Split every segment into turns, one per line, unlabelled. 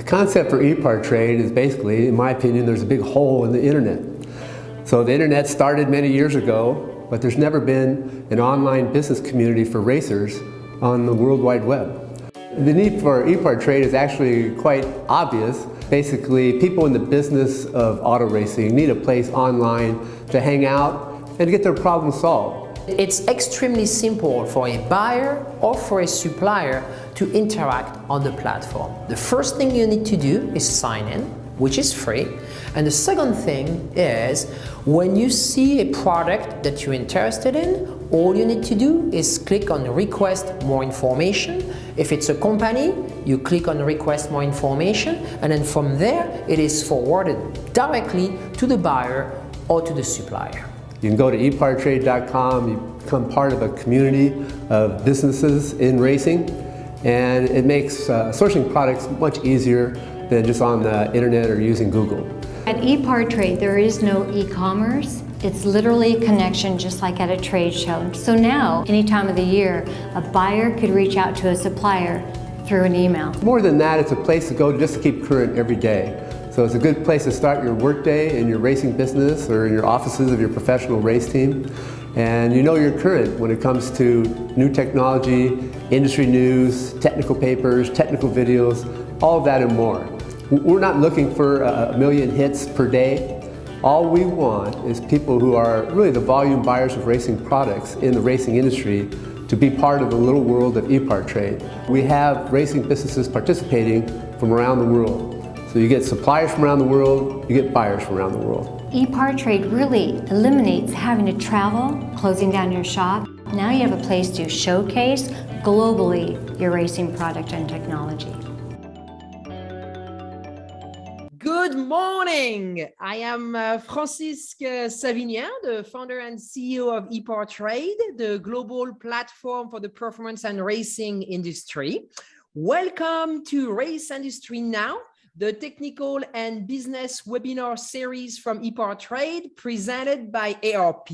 The concept for Epartrade is basically, in my opinion, there's a big hole in the internet. So the internet started many years ago, but there's never been an online business community for racers on the World Wide Web. The need for Epartrade is actually quite obvious. Basically, people in the business of auto racing need a place online to hang out and to get their problems solved.
It's extremely simple for a buyer or for a supplier to interact on the platform. The first thing you need to do is sign in, which is free. And the second thing is, when you see a product that you're interested in, all you need to do is click on request more information. If it's a company, you click on request more information, and then from there, it is forwarded directly to the buyer or to the supplier.
You can go to epartrade.com, you become part of a community of businesses in racing, and it makes sourcing products much easier than just on the internet or using Google.
At Epartrade, there is no e-commerce. It's literally a connection just like at a trade show. So now, any time of the year, a buyer could reach out to a supplier through an email.
More than that, it's a place to go just to keep current every day. So it's a good place to start your workday in your racing business or in your offices of your professional race team. And you know you're current when it comes to new technology, industry news, technical papers, technical videos, all of that and more. We're not looking for a million hits per day. All we want is people who are really the volume buyers of racing products in the racing industry to be part of the little world of Epartrade. We have racing businesses participating from around the world. So you get suppliers from around the world, you get buyers from around the world.
Epartrade really eliminates having to travel, closing down your shop. Now you have a place to showcase globally your racing product and technology.
Good morning. I am Francisque Savignan, the founder and CEO of Epartrade, the global platform for the performance and racing industry. Welcome to Race Industry Now, the technical and business webinar series from Epartrade presented by ARP.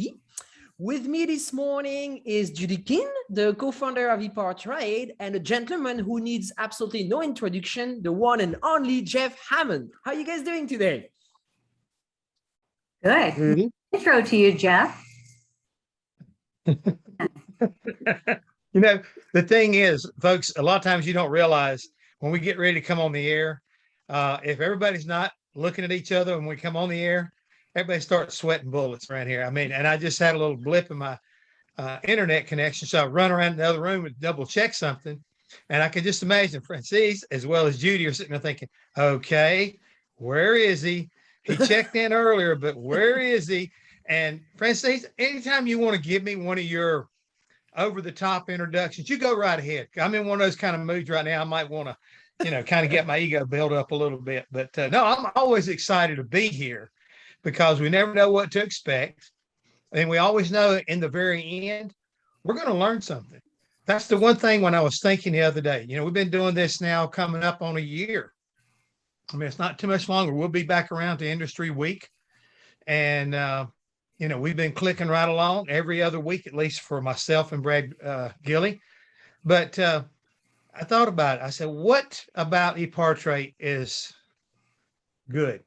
With me this morning is Judy King, the co-founder of Epartrade, and a gentleman who needs absolutely no introduction, the one and only Jeff Hammond. How are you guys doing today?
Good. Mm-hmm. Intro to you, Jeff.
You know, the thing is, folks, a lot of times you don't realize when we get ready to come on the air, if everybody's not looking at each other when we come on the air, everybody starts sweating bullets around here. I mean, and I just had a little blip in my internet connection. So I run around the other room and double check something. And I can just imagine Francis as well as Judy are sitting there thinking, okay, where is he? He checked in earlier, but where is he? And Francis, anytime you want to give me one of your over-the-top introductions, you go right ahead. I'm in one of those kind of moods right now. I might want to, you know, kind of get my ego built up a little bit. But no, I'm always excited to be here, because we never know what to expect. And we always know in the very end, we're going to learn something. That's the one thing when I was thinking the other day, you know, we've been doing this now coming up on a year. I mean, it's not too much longer. We'll be back around to Industry Week. And, you know, we've been clicking right along every other week, at least for myself and Brad Gilley. But I thought about it. I said, what about Epartrade is good?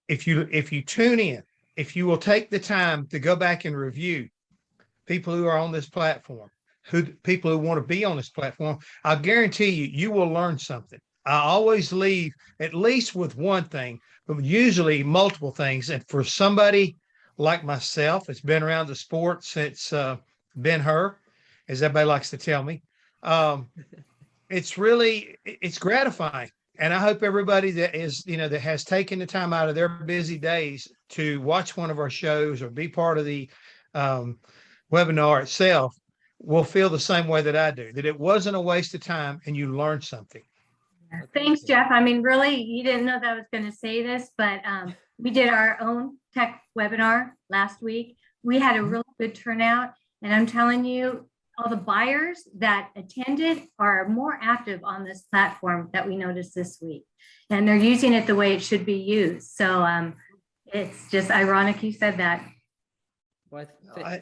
If you tune in, if you will take the time to go back and review people who are on this platform, people who want to be on this platform, I'll guarantee you will learn something. I always leave at least with one thing, but usually multiple things. And for somebody like myself, it's been around the sport since Ben Hur, as everybody likes to tell me, it's gratifying. And I hope everybody that is, you know, that has taken the time out of their busy days to watch one of our shows or be part of the webinar itself will feel the same way that I do, that it wasn't a waste of time and you learned something.
Thanks, Jeff. I mean, really, you didn't know that I was going to say this, but we did our own tech webinar last week. We had a really good turnout, and I'm telling you, all the buyers that attended are more active on this platform that we noticed this week, and they're using it the way it should be used. So it's just ironic you said that.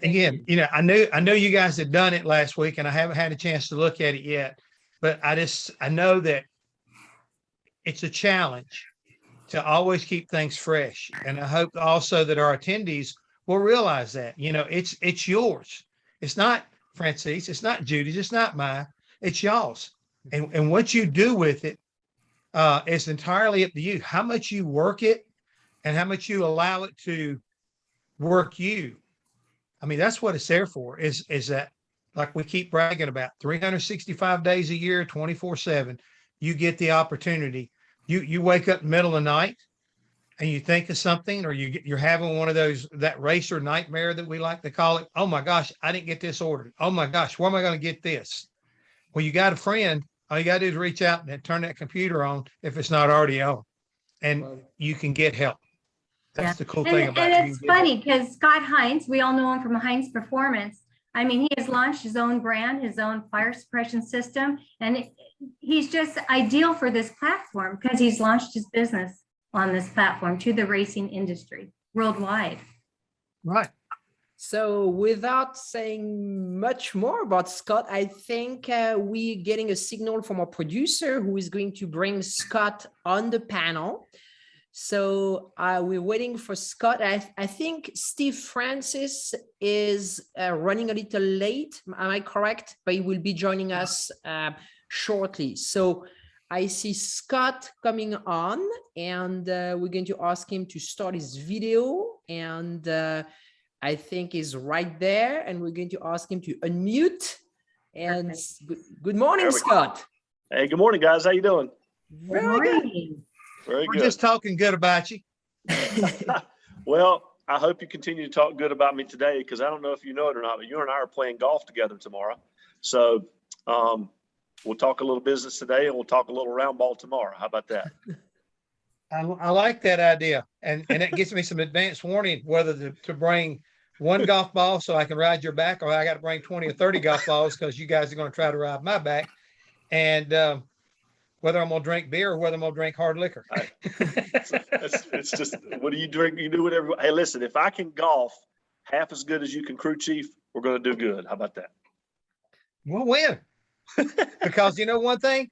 Again, you know, I know you guys had done it last week, and I haven't had a chance to look at it yet, but I know that it's a challenge to always keep things fresh. And I hope also that our attendees will realize that, it's yours. It's not Francis, it's not Judy's, it's not mine, it's y'all's. And what you do with it is entirely up to you. How much you work it and how much you allow it to work you. I mean, that's what it's there for, is that, like we keep bragging about, 365 days a year, 24/7, you get the opportunity. You wake up in the middle of the night and you think of something, or you're having one of those, that racer nightmare that we like to call it. Oh my gosh, I didn't get this ordered. Oh my gosh, where am I going to get this? Well, you got a friend. All you got to do is reach out and turn that computer on if it's not already on, and you can get help. That's the cool thing about it.
And it's funny because Scott Hines, we all know him from Hines Performance. I mean, he has launched his own brand, his own fire suppression system, and he's just ideal for this platform because he's launched his business on this platform to the racing industry worldwide.
Right.
So without saying much more about Scott, I think we're getting a signal from our producer who is going to bring Scott on the panel. So we're waiting for Scott. I think Steve Francis is running a little late. Am I correct? But he will be joining us shortly. So I see Scott coming on, and we're going to ask him to start his video. And I think he's right there. And we're going to ask him to unmute. And good morning, Scott.
Hey, good morning, guys. How you doing?
Very good.
Very
We're
good.
just talking good about you.
Well, I hope you continue to talk good about me today, because I don't know if you know it or not, but you and I are playing golf together tomorrow. So we'll talk a little business today, and we'll talk a little round ball tomorrow. How about that?
I like that idea. And it gives me some advance warning whether to bring one golf ball so I can ride your back, or I got to bring 20 or 30 golf balls because you guys are going to try to ride my back. And whether I'm going to drink beer or whether I'm going to drink hard liquor.
It's just, what do you drink? You do whatever. Hey, listen, if I can golf half as good as you can, crew chief, we're going to do good. How about that?
We'll win. Because one thing,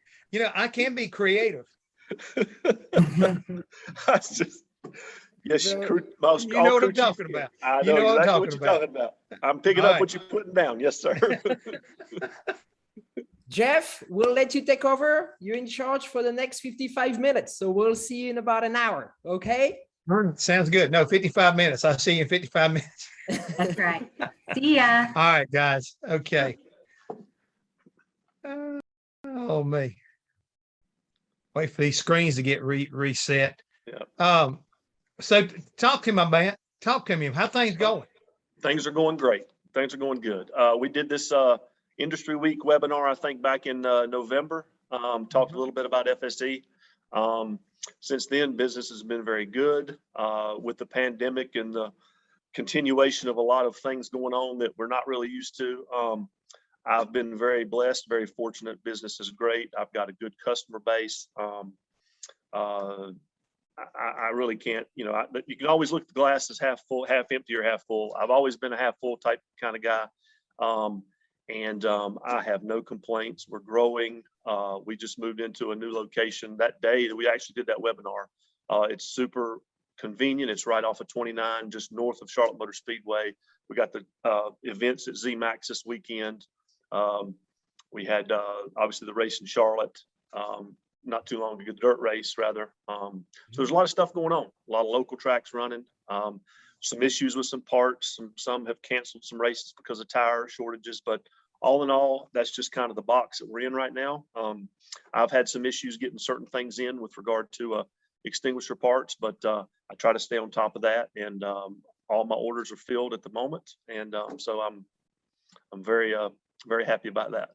I can be creative.
That's just, yes,
You know what I'm talking about.
I
You
know
know what I'm
exactly
talking
what you're
about.
talking about. I'm picking
All
up
right.
what you're putting down. Yes, sir.
Jeff, we'll let you take over. You're in charge for the next 55 minutes. So we'll see you in about an hour. Okay?
Sounds good. No, 55 minutes. I'll see you in 55 minutes.
That's right. See ya.
All right, guys. Okay. Oh, me. Wait for these screens to get reset.
Yeah.
So talk to me, man. Talk to me. How things going?
Things are going great. Things are going good. We did this Industry Week webinar, I think, back in November. Talked a little bit about FSE. Since then, business has been very good with the pandemic and the continuation of a lot of things going on that we're not really used to. I've been very blessed, very fortunate. Business is great. I've got a good customer base. I really can't, you can always look at the glass as half full, half empty, or half full. I've always been a half full type kind of guy. I have no complaints. We're growing. We just moved into a new location that day that we actually did that webinar. It's super convenient. It's right off of 29, just north of Charlotte Motor Speedway. We got the events at ZMAX this weekend. We had obviously the race in Charlotte not too long ago, the dirt race rather. So there's a lot of stuff going on, a lot of local tracks running. Some issues with some parts. Some have canceled some races because of tire shortages, but all in all, that's just kind of the box that we're in right now. I've had some issues getting certain things in with regard to extinguisher parts, but I try to stay on top of that, and all my orders are filled at the moment, and so I'm very very happy about that.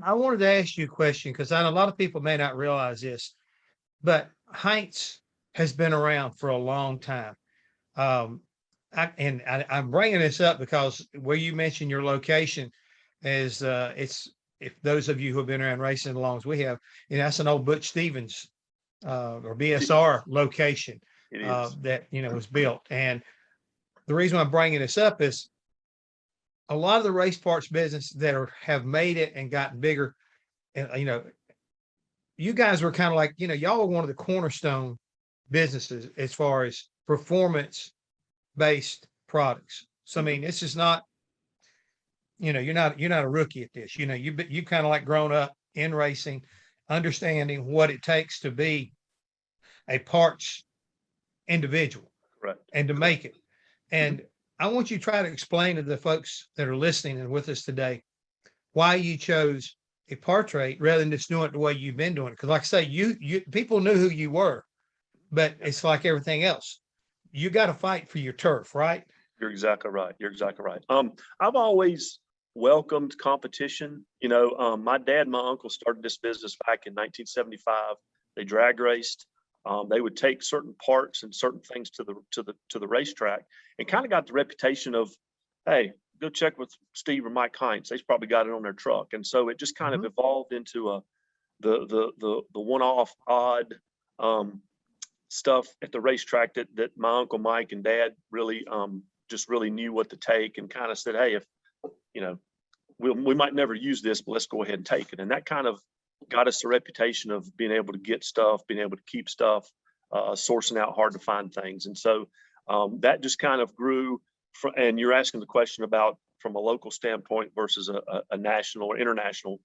I wanted to ask you a question because I know a lot of people may not realize this, but Heinz has been around for a long time. I'm bringing this up because where you mentioned your location is it's, if those of you who have been around racing as long as we have, that's an old Butch Stevens or BSR location that was built. And the reason I'm bringing this up is a lot of the race parts business that have made it and gotten bigger, and you guys were kind of like, y'all were one of the cornerstone businesses as far as performance based products. So, I mean, this is not, you're not a rookie at this, you kind of like grown up in racing, understanding what it takes to be a parts individual.
Right.
And to make it. And I want you to try to explain to the folks that are listening and with us today, why you chose Epartrade rather than just doing it the way you've been doing it. Because like I say, you people knew who you were, but it's like everything else. You got to fight for your turf, right?
You're exactly right. You're exactly right. I've always welcomed competition. My dad and my uncle started this business back in 1975. They drag raced. They would take certain parts and certain things to the racetrack, and kind of got the reputation of, hey, go check with Steve or Mike Hines. They've probably got it on their truck. And so it just kind of evolved into the one-off odd stuff at the racetrack that my Uncle Mike and Dad really just really knew what to take, and kind of said, hey, if we might never use this, but let's go ahead and take it. And that kind of got us the reputation of being able to get stuff, being able to keep stuff, sourcing out hard to find things. And so that just kind of grew. And you're asking the question about from a local standpoint versus a national or international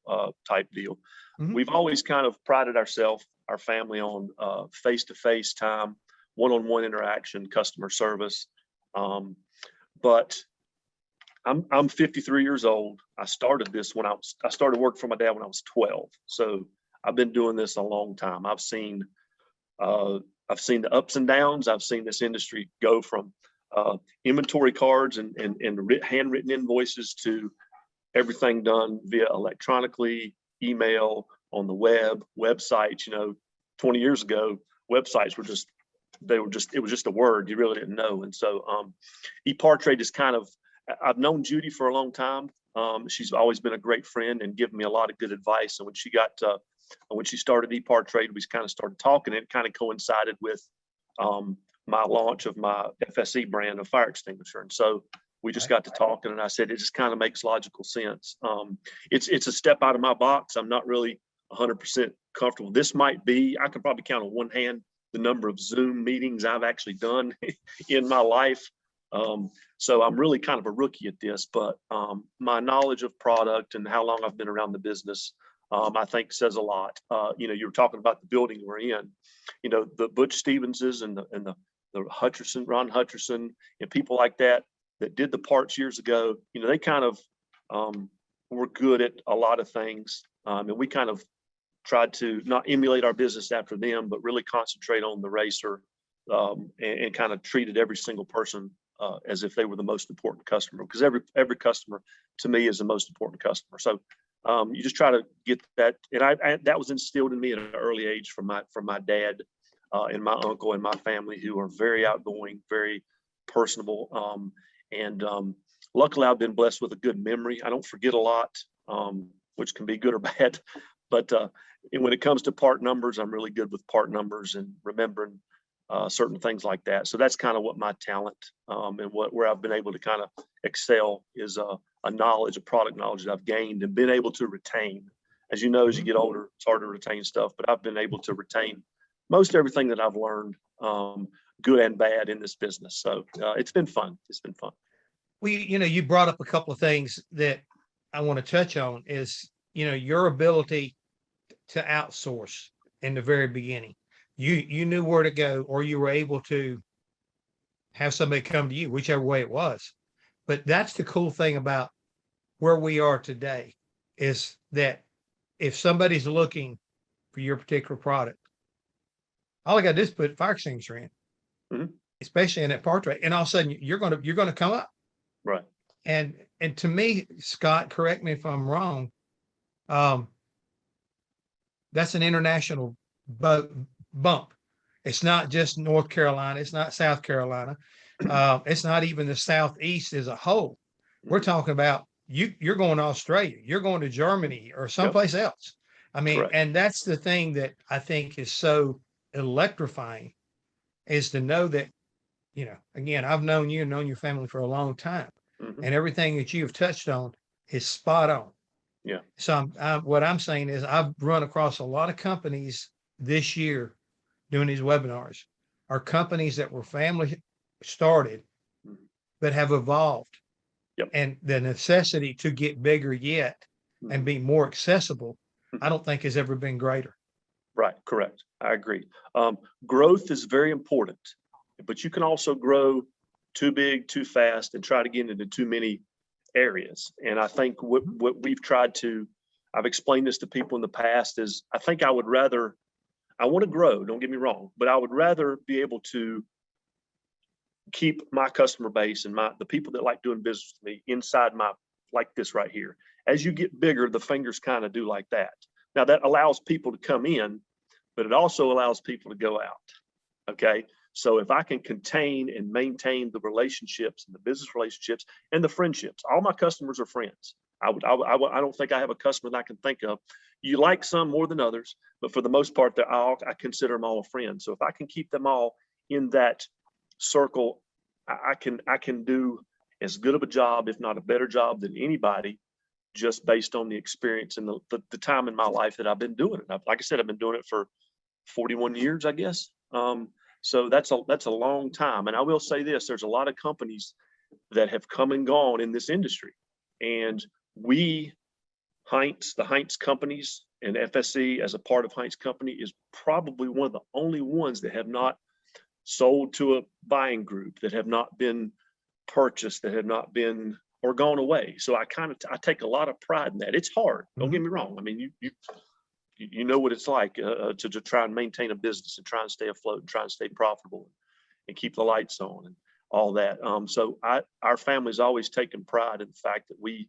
type deal. We've always kind of prided ourselves, our family, on face-to-face time, one-on-one interaction, customer service. But I'm 53 years old. I started this when I started working for my dad when I was 12. So I've been doing this a long time. I've seen the ups and downs. I've seen this industry go from inventory cards and handwritten invoices to everything done via electronically, email, on the web, websites. 20 years ago, websites were it was just a word you really didn't know. And so Epartrade is kind of, I've known Judy for a long time. She's always been a great friend and given me a lot of good advice. And when she started Epartrade, we kind of started talking. It kind of coincided with my launch of my FSE brand of fire extinguisher. And so we just got to talking, and I said, it just kind of makes logical sense. It's a step out of my box. I'm not really 100% comfortable. This might be, I could probably count on one hand the number of Zoom meetings I've actually done in my life. So I'm really kind of a rookie at this, but my knowledge of product and how long I've been around the business, I think says a lot. You were talking about the building we're in, the Butch Stevenses and the Hutcherson, Ron Hutcherson, and people like that did the parts years ago. They kind of were good at a lot of things. And we kind of tried to not emulate our business after them, but really concentrate on the racer, and kind of treated every single person as if they were the most important customer, because every customer to me is the most important customer. So you just try to get that. And that was instilled in me at an early age from my dad and my uncle and my family, who are very outgoing, very personable. And luckily I've been blessed with a good memory. I don't forget a lot, which can be good or bad. But when it comes to part numbers, I'm really good with part numbers and remembering certain things like that. So that's kind of what my talent and where I've been able to kind of excel is a knowledge, a product knowledge that I've gained and been able to retain. As you know, as you get older, it's hard to retain stuff, but I've been able to retain most everything that I've learned, good and bad, in this business. So it's been fun. It's been fun.
Well, you brought up a couple of things that I want to touch on is, your ability to outsource in the very beginning. You knew where to go, or you were able to have somebody come to you, whichever way it was. But that's the cool thing about where we are today, is that if somebody's looking for your particular product, all I got to do is put fire extinguisher in, especially in that Epartrade, and all of a sudden you're going to come up.
Right.
And to me, Scott, correct me if I'm wrong, that's an international bump. It's not just North Carolina. It's not South Carolina. It's not even the Southeast as a whole. We're talking about you're going to Australia, you're going to Germany or someplace else. I mean,
Correct.
And that's the thing that I think is so electrifying, is to know that, again, I've known you and known your family for a long time, and everything that you've touched on is spot on.
Yeah.
So what I'm saying is I've run across a lot of companies this year doing these webinars, are companies that were family started,
Mhm.
but have evolved.
Yep.
And the necessity to get bigger yet and
Mhm.
be more accessible,
Mhm.
I don't think has ever been greater.
Right, correct. I agree. Growth is very important, but you can also grow too big, too fast, and try to get into too many areas. And I think what we've tried to, I've explained this to people in the past, is I think I want to grow, don't get me wrong, but I would rather be able to keep my customer base and the people that like doing business with me inside like this right here. As you get bigger, the fingers kind of do like that. Now that allows people to come in, but it also allows people to go out. Okay. So if I can contain and maintain the relationships and the business relationships and the friendships, all my customers are friends. I don't think I have a customer that I can think of. You like some more than others, but for the most part, I consider them all a friend. So if I can keep them all in that circle, I can do as good of a job, if not a better job than anybody, just based on the experience and the time in my life that I've been doing it. Like I said, I've been doing it for 41 years, I guess. So that's a long time. And I will say this, there's a lot of companies that have come and gone in this industry. And the Heinz companies and FSC as a part of Heinz company is probably one of the only ones that have not sold to a buying group, that have not been purchased, that have not been or gone away. So I take a lot of pride in that. It's hard. Don't get me wrong. I mean, you know what it's like to try and maintain a business and try and stay afloat and try and stay profitable and keep the lights on and all that. So our family's always taken pride in the fact that we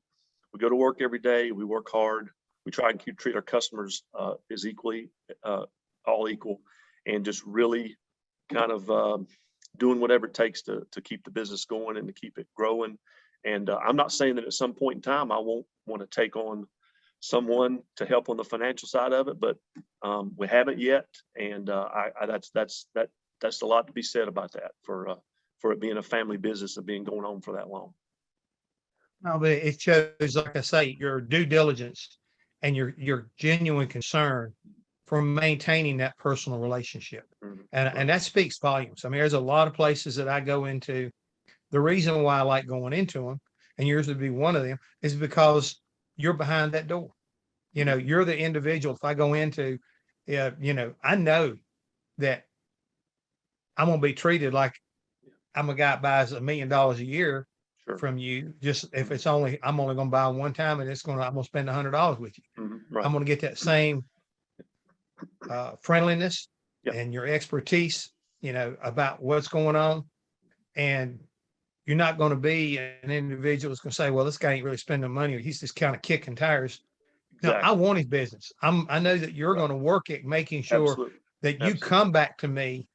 go to work every day. We work hard. We try and treat our customers as equally, all equal, and just really kind of doing whatever it takes to keep the business going and to keep it growing. And I'm not saying that at some point in time I won't want to take on someone to help on the financial side of it, but we haven't yet. And that's a lot to be said about that for it being a family business and being going on for that long.
No, but it shows, like I say, your due diligence and your genuine concern for maintaining that personal relationship.
Mhm.
And that speaks volumes. I mean, there's a lot of places that I go into. The reason why I like going into them, and yours would be one of them, is because you're behind that door. You know, you're the individual. If I go into, I know that I'm going to be treated like I'm a guy that buys $1 million a year
Sure.
from you. Just if I'm only going to buy one time, and I'm going to spend $100 with you.
Mhm. Right.
I'm going to get that same friendliness
Yep.
and your expertise, about what's going on. And you're not going to be an individual that's going to say, well, this guy ain't really spending money, or he's just kind of kicking tires. No,
Exactly.
I want his business. I know that you're going to work at making sure
Absolutely.
that you
Absolutely.
come back to me,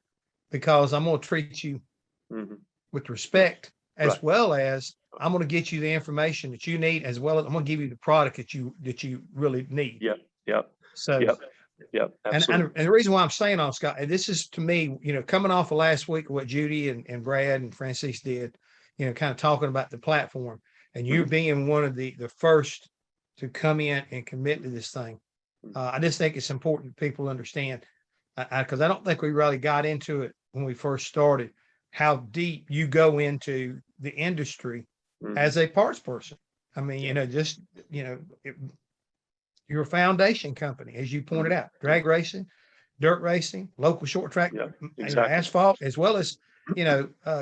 because I'm going to treat you
Mhm.
with respect, as
Right.
well as I'm going to get you the information that you need, as well as I'm going to give you the product that you really need.
Yep. Yep.
So,
Yep.
and
Absolutely.
the reason why I'm saying all, Scott, and this is to me, coming off of last week, what Judy and Brad and Francis did, kind of talking about the platform, and you being one of the first to come in and commit to this thing. I just think it's important people understand, because I don't think we really got into it when we first started, how deep you go into the industry
Mhm.
as a parts person. I mean, you're a foundation company, as you pointed out, drag racing, dirt racing, local short track,
Yeah, exactly.
asphalt, as well as,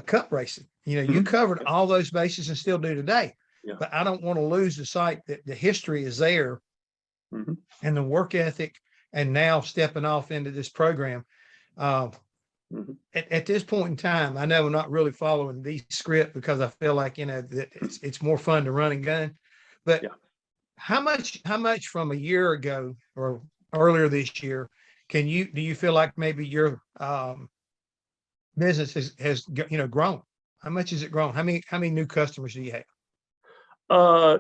cup racing. You covered all those bases and still do today.
Yeah.
But I don't want to lose the sight that the history is there,
Mhm.
and the work ethic, and now stepping off into this program.
Mhm.
At this point in time, I know I'm not really following the script, because I feel like, that it's more fun to run and gun. But
Yeah.
how much from a year ago or earlier this year do you feel like maybe your business has grown? How much has it grown? How many new customers do you have?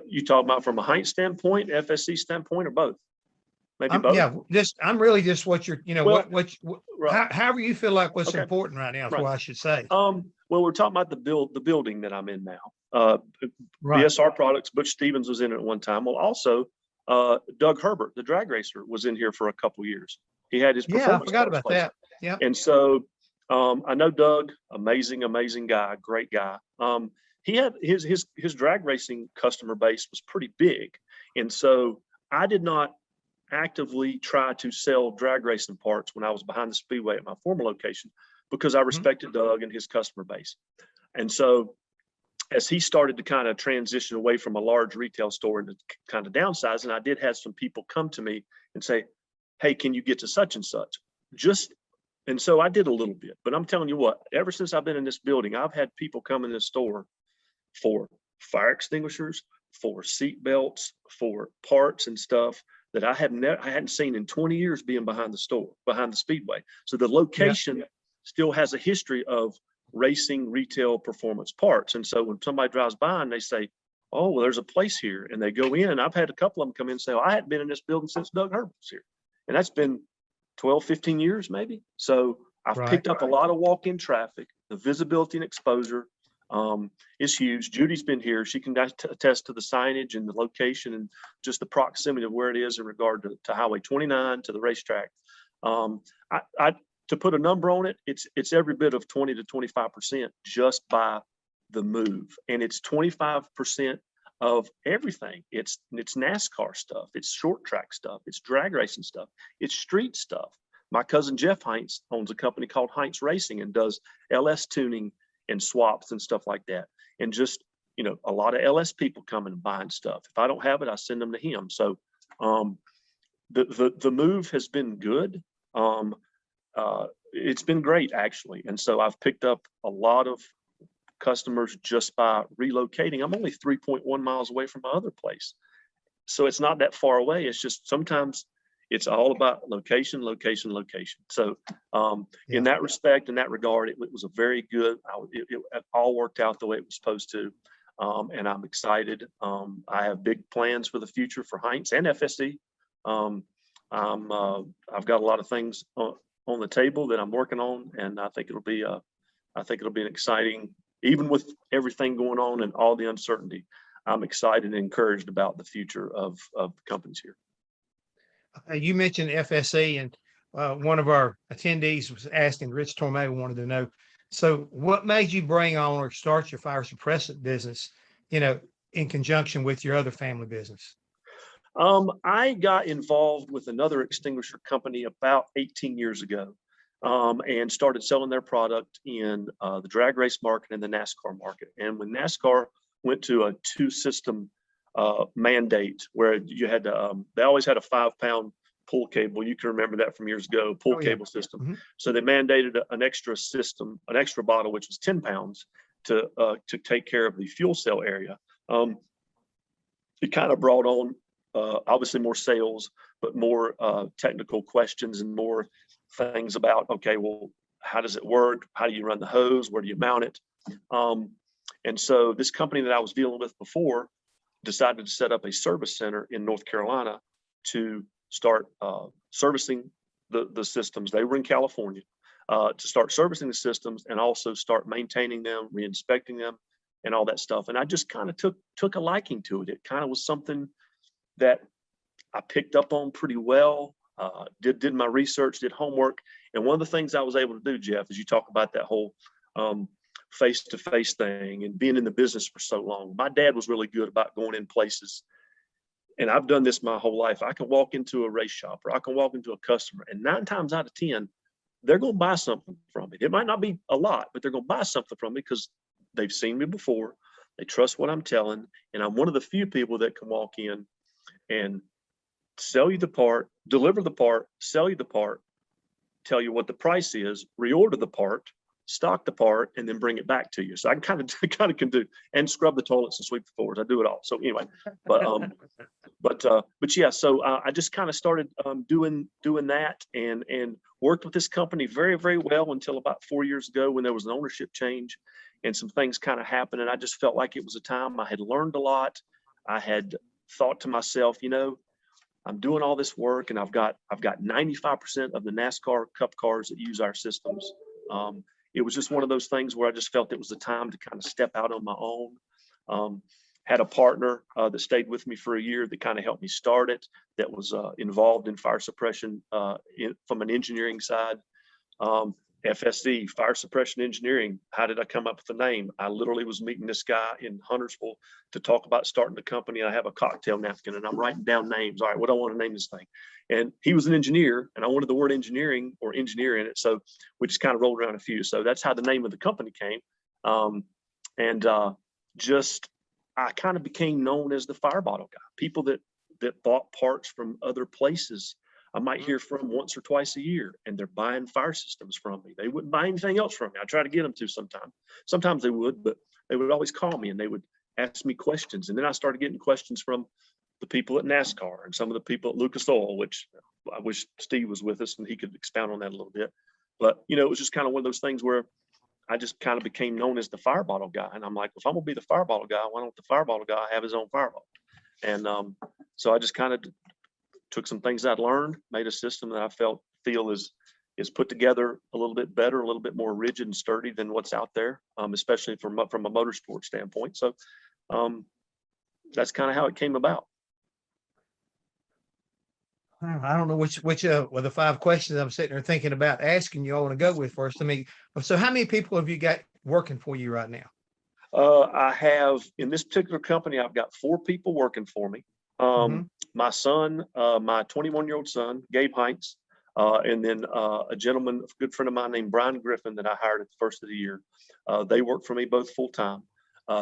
You talk about from a Heinz standpoint, FSC standpoint, or both? Maybe both.
I'm really just what you're,
Well,
what
right.
however you feel like what's
Okay.
important right now is
Right.
what I should say.
Well, we're talking about the building that I'm in now.
Right.
BSR Products, Butch Stevens was in it at one time. Well, also Doug Herbert, the drag racer, was in here for a couple years. He had his
Yeah, I
performance
forgot
parts
about
place.
that. Yeah.
And so I know Doug, amazing guy, great guy. He had his drag racing customer base was pretty big. And so I did not actively try to sell drag racing parts when I was behind the speedway at my former location, because I respected Doug and his customer base. And so as he started to kind of transition away from a large retail store and kind of downsize, and I did have some people come to me and say, hey, can you get to such and such? And so I did a little bit, but I'm telling you what, ever since I've been in this building, I've had people come in this store for fire extinguishers, for seat belts, for parts and stuff that I hadn't seen in 20 years being behind the store, behind the speedway. So the location still has a history of racing retail performance parts. And so when somebody drives by and they say, oh, well, there's a place here, and they go in, I've had a couple of them come in and say, oh, I hadn't been in this building since Doug Herbert was here. And that's been 12, 15 years maybe. So I've picked up a lot of walk-in traffic. The visibility and exposure is huge. Judy's been here. She can attest to the signage and the location and just the proximity of where it is in regard to Highway 29, to the racetrack. To put a number on it, it's every bit of 20 to 25% just by the move. And it's 25% of everything. It's NASCAR stuff. It's short track stuff. It's drag racing stuff. It's street stuff. My cousin Jeff Heinz owns a company called Heinz Racing and does LS tuning and swaps and stuff like that. And just, a lot of LS people coming and buying stuff. If I don't have it, I send them to him. So the move has been good. It's been great, actually. And so I've picked up a lot of customers just by relocating. I'm only 3.1 miles away from my other place. So it's not that far away. It's just sometimes it's all about location. So in that respect, in that regard, it was a very good, it all worked out the way it was supposed to. And I'm excited. I have big plans for the future for Heinz and FSE. I've got a lot of things on the table that I'm working on, and I think it'll be an exciting, even with everything going on and all the uncertainty, I'm excited and encouraged about the future of the companies here.
You mentioned FSE, and one of our attendees was asking, Rich Torme wanted to know, so what made you bring on or start your fire suppressant business, in conjunction with your other family business?
I got involved with another extinguisher company about 18 years ago, and started selling their product in the drag race market and the NASCAR market. And when NASCAR went to a 2-system mandate where you had to, they always had a 5-pound pull cable. You can remember that from years ago, cable system. Mm-hmm. So they mandated an extra system, an extra bottle, which was 10 pounds to take care of the fuel cell area. It kind of brought on obviously more sales, but more technical questions and more things about, okay, well, how does it work? How do you run the hose? Where do you mount it? And so this company that I was dealing with before decided to set up a service center in North Carolina to start servicing the systems. They were in California to start servicing the systems and also start maintaining them, re-inspecting them, and all that stuff. And I just kind of took a liking to it. It kind of was something that I picked up on pretty well, did my research, did homework. And one of the things I was able to do, Jeff, is you talk about that whole face-to-face thing and being in the business for so long. My dad was really good about going in places, and I've done this my whole life. I can walk into a race shop or I can walk into a customer, and 9 times out of 10, they're going to buy something from me. It might not be a lot, but they're going to buy something from me because they've seen me before. They trust what I'm telling, and I'm one of the few people that can walk in and sell you the part, deliver the part, sell you the part, tell you what the price is, reorder the part, stock the part, and then bring it back to you. So I kind of can do, and scrub the toilets and sweep the floors. I do it all. So anyway, but yeah. So I just kind of started doing that and worked with this company very, very well until about 4 years ago when there was an ownership change and some things kind of happened. And I just felt like it was a time I had learned a lot. I had thought to myself, I'm doing all this work, and I've got 95% of the NASCAR Cup cars that use our systems. It was just one of those things where I just felt it was the time to kind of step out on my own. Had a partner that stayed with me for a year that kind of helped me start it, that was involved in fire suppression from an engineering side. FSE, Fire Suppression Engineering. How did I come up with the name? I literally was meeting this guy in Huntersville to talk about starting the company. I have a cocktail napkin and I'm writing down names. All right, what do I want to name this thing? And he was an engineer and I wanted the word engineering or engineer in it. So we just kind of rolled around a few. So that's how the name of the company came. I kind of became known as the fire bottle guy. People that bought parts from other places I might hear from once or twice a year, and they're buying fire systems from me. They wouldn't buy anything else from me. I try to get them to sometimes. Sometimes they would, but they would always call me and they would ask me questions. And then I started getting questions from the people at NASCAR and some of the people at Lucas Oil, which I wish Steve was with us and he could expound on that a little bit. But, you know, it was just kind of one of those things where I just kind of became known as the fire bottle guy. And I'm like, if I'm gonna be the fire bottle guy, why don't the fire bottle guy have his own fire bottle? And so I just kind of took some things I'd learned, made a system that I feel is put together a little bit better, a little bit more rigid and sturdy than what's out there, especially from a motorsport standpoint. So that's kind of how it came about.
I don't know which of the 5 questions I'm sitting there thinking about asking you I want to go with first. I mean, so how many people have you got working for you right now?
I have, in this particular company, I've got 4 people working for me. My son, my 21-year-old son, Gabe Heinz, and then a gentleman, a good friend of mine named Brian Griffin that I hired at the first of the year. They work for me both full time.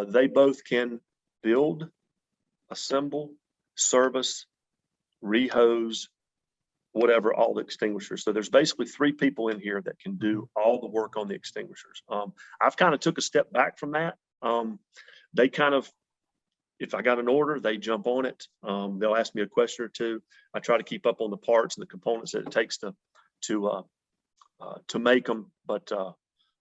They both can build, assemble, service, rehose, whatever, all the extinguishers. So there's basically 3 people in here that can do all the work on the extinguishers. I've kind of took a step back from that. They kind of, if I got an order, they jump on it. They'll ask me a question or two. I try to keep up on the parts and the components that it takes to make them. But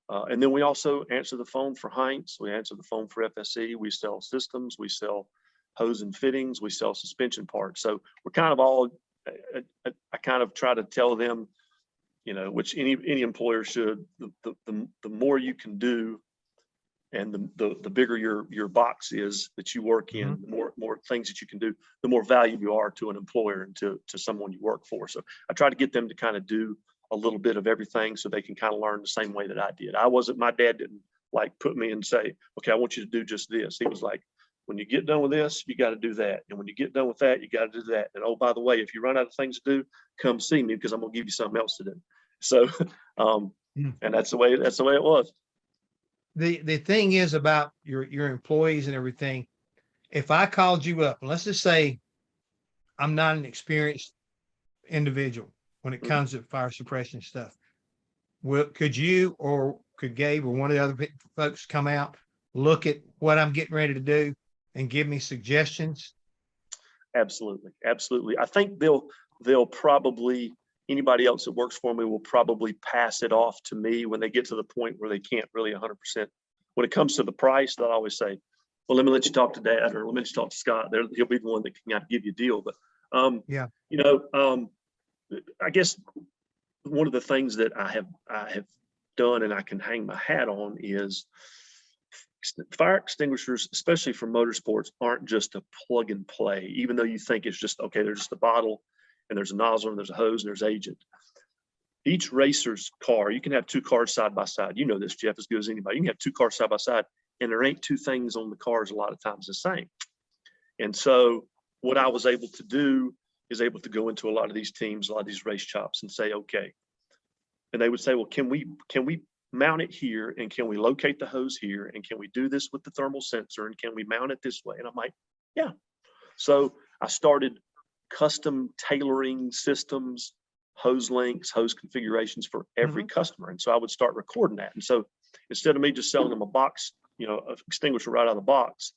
and then we also answer the phone for Heinz. We answer the phone for FSE. We sell systems. We sell hose and fittings. We sell suspension parts. So we're kind of all. I kind of try to tell them, you know, which any employer should. The more you can do, and the bigger your box is that you work in, the more things that you can do, the more value you are to an employer and to someone you work for. So I try to get them to kind of do a little bit of everything so they can kind of learn the same way that I did. My dad didn't like put me and say, okay, I want you to do just this. He was like, when you get done with this, you got to do that. And when you get done with that, you got to do that. And oh, by the way, if you run out of things to do, come see me because I'm going to give you something else to do. So, and that's the way it was.
The thing is about your employees and everything. If I called you up, let's just say I'm not an experienced individual when it comes to fire suppression stuff. Could you or could Gabe or one of the other folks come out, look at what I'm getting ready to do and give me suggestions?
Absolutely. Absolutely. I think they'll probably, anybody else that works for me will probably pass it off to me when they get to the point where they can't really 100%. When it comes to the price, they'll always say, well, let me let you talk to Dad, or let me let you talk to Scott. He'll be the one that can give you a deal. But,
yeah,
you know, I guess one of the things that I have done and I can hang my hat on is fire extinguishers, especially for motorsports, aren't just a plug and play, even though you think it's just, okay, there's just a bottle and there's a nozzle and there's a hose and there's agent. Each racer's car, you can have 2 cars side by side. You know this, Jeff, as good as anybody. You can have 2 cars side by side and there ain't 2 things on the cars a lot of times the same. And so what I was able to do is able to go into a lot of these teams, a lot of these race shops and say, okay. And they would say, well, can we mount it here? And can we locate the hose here? And can we do this with the thermal sensor? And can we mount it this way? And I'm like, yeah. So I started custom tailoring systems, hose lengths, hose configurations for every customer. And so I would start recording that. And so instead of me just selling them a box, you know, an extinguisher right out of the box,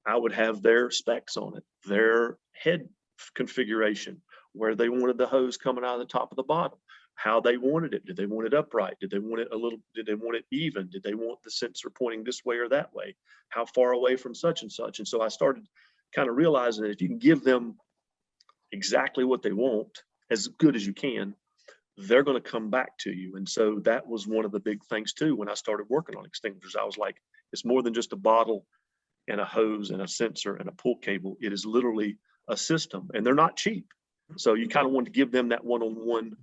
I would have their specs on it, their head configuration, where they wanted the hose coming out of the top of the bottom, how they wanted it. Did they want it upright? Did they want it did they want it even? Did they want the sensor pointing this way or that way? How far away from such and such? And so I started kind of realizing that if you can give them exactly what they want, as good as you can, they're going to come back to you. And so that was one of the big things too. When I started working on extinguishers, I was like, it's more than just a bottle and a hose and a sensor and a pull cable. It is literally a system, and they're not cheap. So you kind of want to give them that one-on-one,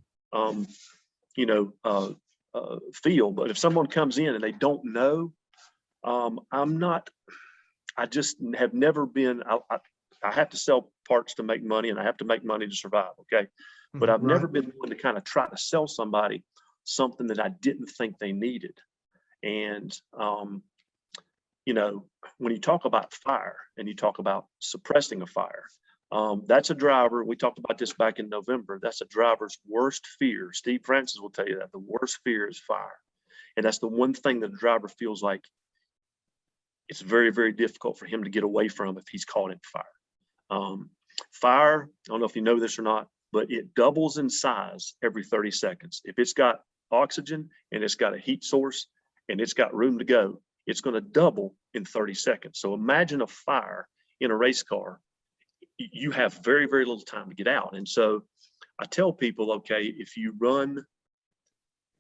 feel. But if someone comes in and they don't know, I just have never been, I have to sell parts to make money, and I have to make money to survive. Okay. But I've never been one to kind of try to sell somebody something that I didn't think they needed. And, when you talk about fire and you talk about suppressing a fire, that's a driver. We talked about this back in November. That's a driver's worst fear. Steve Francis will tell you that the worst fear is fire. And that's the one thing that a driver feels like it's very, very difficult for him to get away from if he's caught in fire. Fire, I don't know if you know this or not, but it doubles in size every 30 seconds. If it's got oxygen and it's got a heat source and it's got room to go, it's going to double in 30 seconds. So imagine a fire in a race car. You have very, very little time to get out. And so I tell people, okay, if you run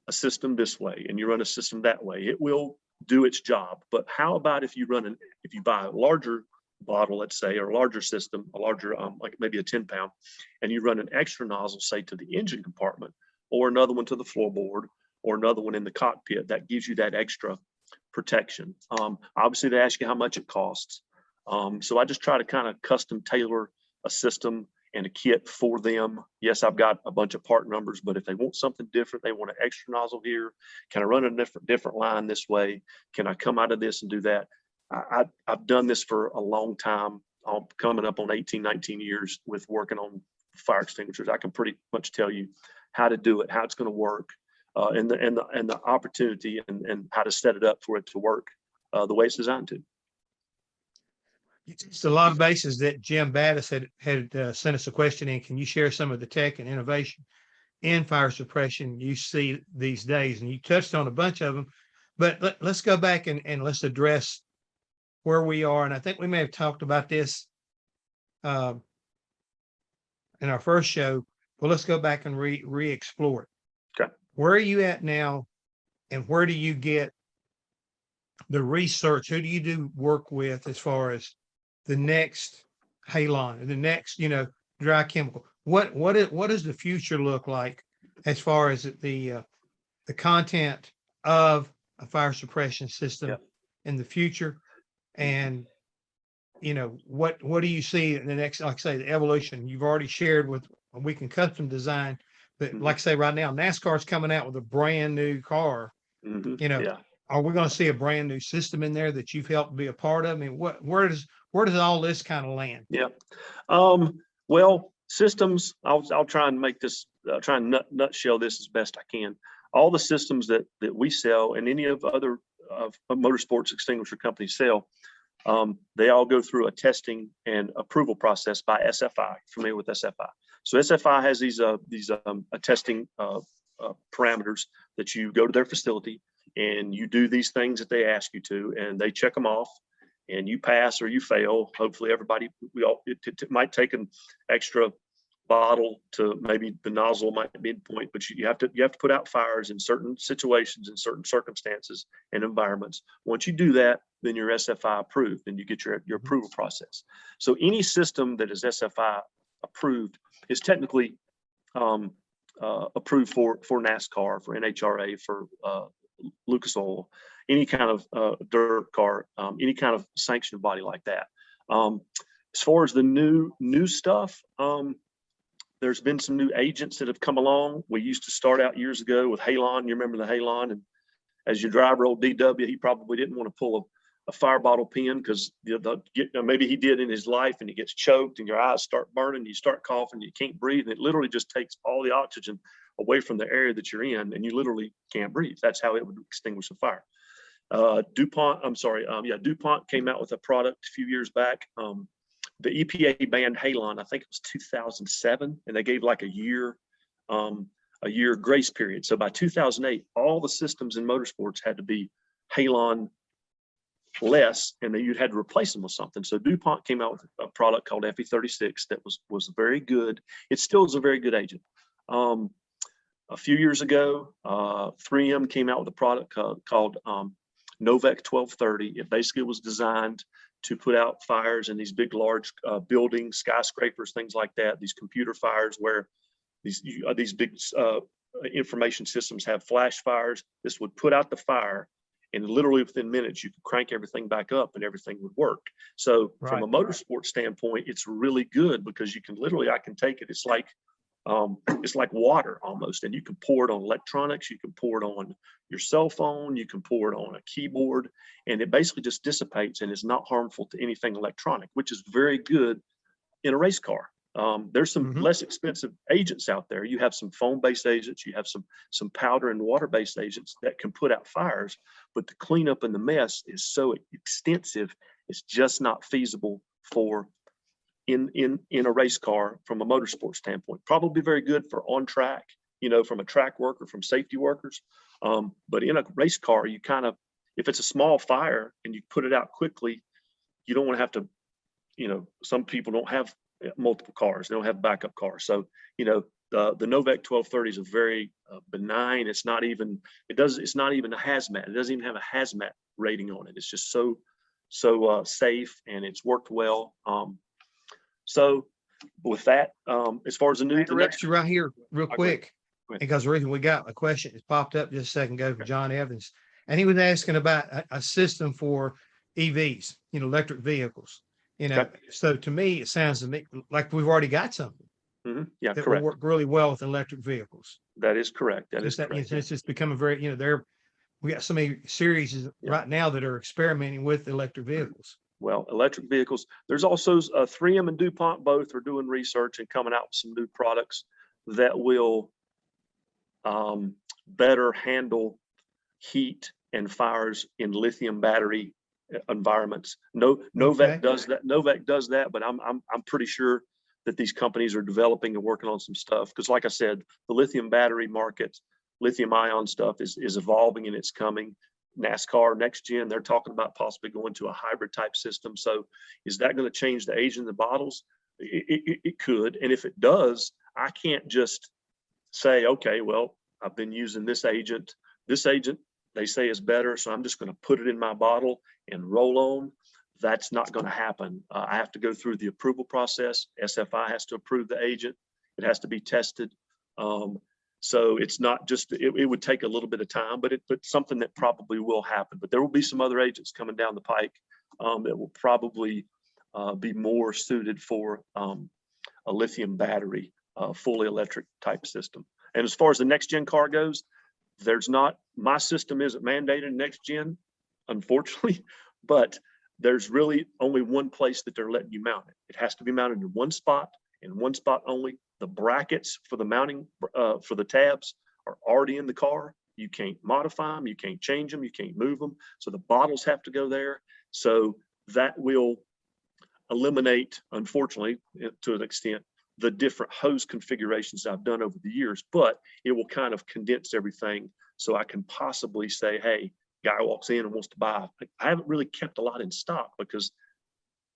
a system this way and you run a system that way, it will do its job. But how about if you buy a larger bottle, let's say, or a larger system, a larger, like maybe a 10-pound, and you run an extra nozzle, say, to the engine compartment, or another one to the floorboard, or another one in the cockpit, that gives you that extra protection. Obviously, they ask you how much it costs. So I just try to kind of custom tailor a system and a kit for them. Yes, I've got a bunch of part numbers, but if they want something different, they want an extra nozzle here, can I run a different line this way? Can I come out of this and do that? I've done this for a long time. I'm coming up on 18, 19 years with working on fire extinguishers. I can pretty much tell you how to do it, how it's going to work, and the opportunity and how to set it up for it to work the way it's designed to.
It's a lot of bases that Jim Battis had sent us a question in. Can you share some of the tech and innovation in fire suppression you see these days? And you touched on a bunch of them, but let's go back and let's address where we are. And I think we may have talked about this in our first show, but let's go back and re-explore it.
Okay.
Where are you at now, and where do you get the research? Who do you do work with as far as the next halon, the next, dry chemical? What does the future look like as far as the content of a fire suppression system in the future? And what do you see in the next, like I say, the evolution you've already shared with, we can custom design, but like I say, right now, NASCAR's coming out with a brand new car. Are we going to see a brand new system in there that you've helped be a part of? I mean, where does all this kind of land?
Yeah. Well, systems, I'll try and make this, try and nutshell this as best I can. All the systems that we sell and any of other motorsports extinguisher companies sell, they all go through a testing and approval process by SFI. Familiar with SFI? So SFI has these testing parameters that you go to their facility and you do these things that they ask you to, and they check them off, and you pass or you fail. Hopefully, everybody, it might take an extra bottle to maybe the nozzle might be in point, but you have to put out fires in certain situations, in certain circumstances and environments. Once you do that, then you're SFI approved, and you get your approval process. So any system that is SFI approved is technically approved for NASCAR, for NHRA, for Lucas Oil, any kind of dirt car, any kind of sanctioned body like that. As far as the new stuff, there's been some new agents that have come along. We used to start out years ago with halon. You remember the halon? And as your driver, old DW, he probably didn't want to pull a fire bottle pin because maybe he did in his life, and he gets choked and your eyes start burning, you start coughing, you can't breathe, and it literally just takes all the oxygen away from the area that you're in, and you literally can't breathe. That's how it would extinguish a fire. DuPont came out with a product a few years back. The EPA banned halon, I think it was 2007, and they gave like a year grace period. So by 2008, all the systems in motorsports had to be halon less, and then you had to replace them with something. So DuPont came out with a product called FE36 that was very good. It still is a very good agent. A few years ago, 3M came out with a product called Novec 1230. It basically was designed to put out fires in these big, large buildings, skyscrapers, things like that. These computer fires where these big information systems have flash fires. This would put out the fire, and literally within minutes, you could crank everything back up and everything would work. So from a motorsport standpoint, it's really good because you can literally, I can take it. It's like water almost, and you can pour it on electronics. You can pour it on your cell phone. You can pour it on a keyboard, and it basically just dissipates and is not harmful to anything electronic, which is very good in a race car. There's some less expensive agents out there. You have some foam-based agents, you have some powder and water-based agents that can put out fires, but the cleanup and the mess is so extensive, it's just not feasible for in a race car from a motorsport standpoint. Probably very good for on track, you know, from a track worker, from safety workers. But in a race car, you kind of, if it's a small fire and you put it out quickly, you don't want to have to, you know, some people don't have multiple cars. They don't have backup cars. So, you know, the Novec 1230 is a very benign. It's not even a hazmat. It doesn't even have a hazmat rating on it. It's just so safe, and it's worked well. So with that, as far as the
Interrupt you right here real quick,
Go ahead.
because the reason we got a question, it popped up just a second ago from John Evans, and he was asking about a system for EVs, you know, electric vehicles. You know,
Okay.
so to me, it sounds to me like we've already got something
Yeah,
that will
correct.
work really well with electric vehicles.
That is correct. That is
Just that,
correct.
it's just becoming very, you know, we got so many series right now that are experimenting with electric vehicles.
Well, electric vehicles, there's also 3M and DuPont both are doing research and coming out with some new products that will better handle heat and fires in lithium battery environments. Novec does that. Novec does that, but I'm pretty sure that these companies are developing and working on some stuff. Because like I said, the lithium battery market, lithium ion stuff is evolving and it's coming. NASCAR next gen, they're talking about possibly going to a hybrid type system. So is that going to change the age in the bottles? It could. And if it does, I can't just say, okay, well, I've been using this agent. This agent, they say is better, so I'm just going to put it in my bottle and roll on. That's not going to happen. I have to go through the approval process. SFI has to approve the agent. It has to be tested. So it's not just, it would take a little bit of time, but something that probably will happen. But there will be some other agents coming down the pike that will probably be more suited for a lithium battery, fully electric type system. And as far as the next gen car goes, my system isn't mandated next gen, unfortunately, but there's really only one place that they're letting you mount it. It has to be mounted in one spot and one spot only. The brackets for the mounting for the tabs are already in the car. You can't modify them, you can't change them, you can't move them. So the bottles have to go there. So that will eliminate, unfortunately, to an extent, the different hose configurations I've done over the years, but it will kind of condense everything so I can possibly say, hey, guy walks in and wants to buy. I haven't really kept a lot in stock because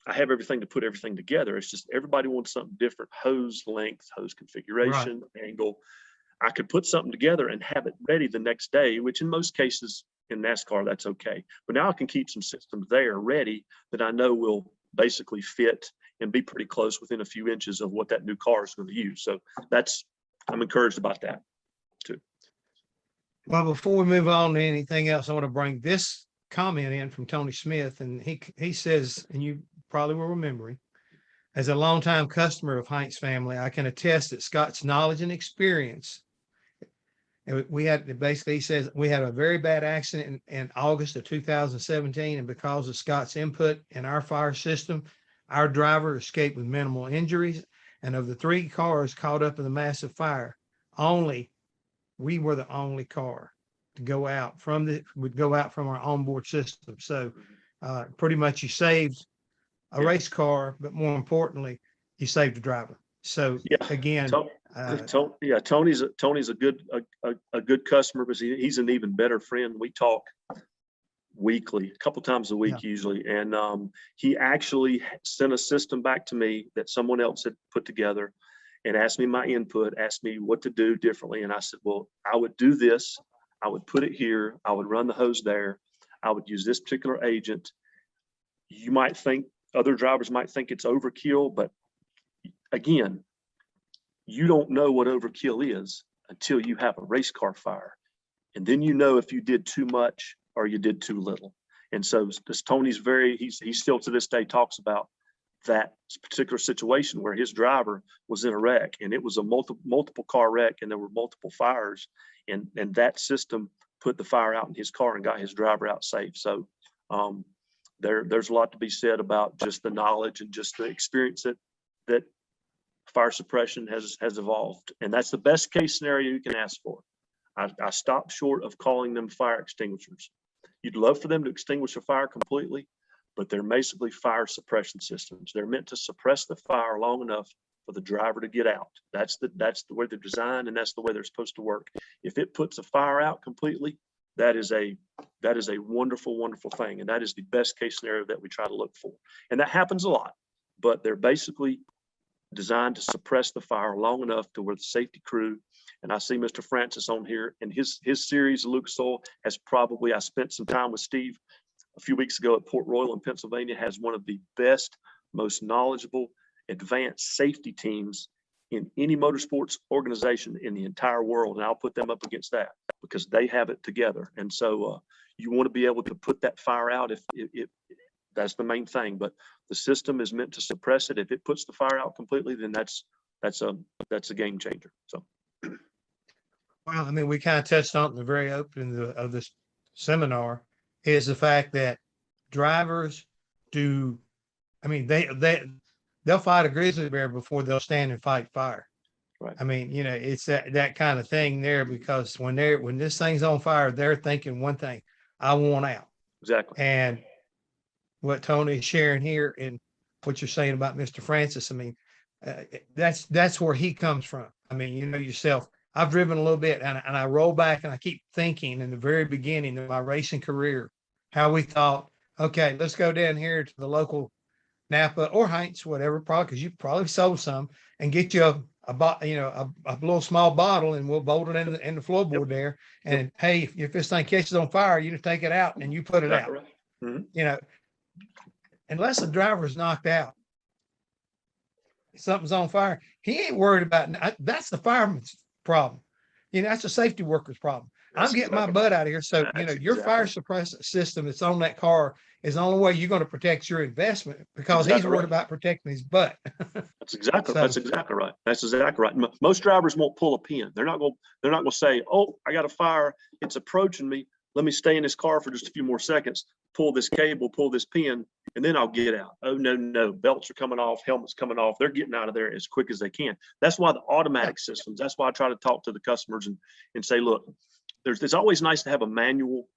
I have everything to put everything together. It's just everybody wants something different: hose length, hose configuration, angle. I could put something together and have it ready the next day, which in most cases in NASCAR, that's okay. But now I can keep some systems there ready that I know will basically fit and be pretty close within a few inches of what that new car is going to use. So I'm encouraged about that too.
Well, before we move on to anything else, I want to bring this comment in from Tony Smith. And he says, and you probably will remember him, as a longtime customer of Heinz family, I can attest that Scott's knowledge and experience. And he says, we had a very bad accident in August of 2017. And because of Scott's input in our fire system, our driver escaped with minimal injuries. And of the 3 cars caught up in the massive fire, we were the only car to go out from our onboard system. So pretty much you saved a race car, but more importantly, you saved a driver. So again,
Tony's a good customer, but he's an even better friend. We talk weekly, a couple times a week usually, and he actually sent a system back to me that someone else had put together and asked me my input, asked me what to do differently. And I said, well, I would do this. I would put it here. I would run the hose there. I would use this particular agent. you might think, other drivers might think it's overkill, but again, you don't know what overkill is until you have a race car fire. And then you know if you did too much or you did too little. And so this Tony's he still to this day talks about that particular situation where his driver was in a wreck, and it was a multiple car wreck, and there were multiple fires, and that system put the fire out in his car and got his driver out safe. So there's a lot to be said about just the knowledge and just the experience that fire suppression has evolved. And that's the best case scenario you can ask for. I stopped short of calling them fire extinguishers. You'd love for them to extinguish a fire completely, but they're basically fire suppression systems. They're meant to suppress the fire long enough for the driver to get out. That's the way they're designed, and that's the way they're supposed to work. If it puts a fire out completely, that is a wonderful, wonderful thing. And that is the best case scenario that we try to look for. And that happens a lot, but they're basically designed to suppress the fire long enough to where the safety crew, and I see Mr. Francis on here, and his series of Lucas Oil has probably, I spent some time with Steve a few weeks ago at Port Royal in Pennsylvania, has one of the best, most knowledgeable, advanced safety teams in any motorsports organization in the entire world. And I'll put them up against that because they have it together. And so you want to be able to put that fire out if that's the main thing, but the system is meant to suppress it. If it puts the fire out completely, then that's a game changer. So.
Well, I mean, we kind of touched on it in the very opening of this seminar, is the fact that drivers they'll fight a grizzly bear before they'll stand and fight fire.
Right.
I mean, it's that kind of thing there, because when this thing's on fire, they're thinking one thing: I want out.
Exactly.
And what Tony is sharing here and what you're saying about Mr. Francis, I mean, that's where he comes from. I mean, yourself, I've driven a little bit, and I roll back and I keep thinking in the very beginning of my racing career, how we thought, okay, let's go down here to the local Napa or Heinz, whatever, probably because you probably sold some, and get you a little small bottle, and we'll bolt it in the floorboard there. And hey, if this thing catches on fire, you just take it out and you put it out.
Right. Mm-hmm.
Unless the driver is knocked out, something's on fire, he ain't worried about that's the fireman's problem. That's a safety worker's problem. I'm getting my butt out of here. So, your fire suppressant system that's on that car is the only way you're going to protect your investment, because he's worried about protecting his butt.
That's exactly right. That's exactly right. Most drivers won't pull a pin. They're not going to say, "Oh, I got a fire. It's approaching me. Let me stay in this car for just a few more seconds, pull this cable, pull this pin, and then I'll get out." Oh, no. Belts are coming off, helmets coming off. They're getting out of there as quick as they can. That's why the automatic systems, that's why I try to talk to the customers and say, look, it's always nice to have a manual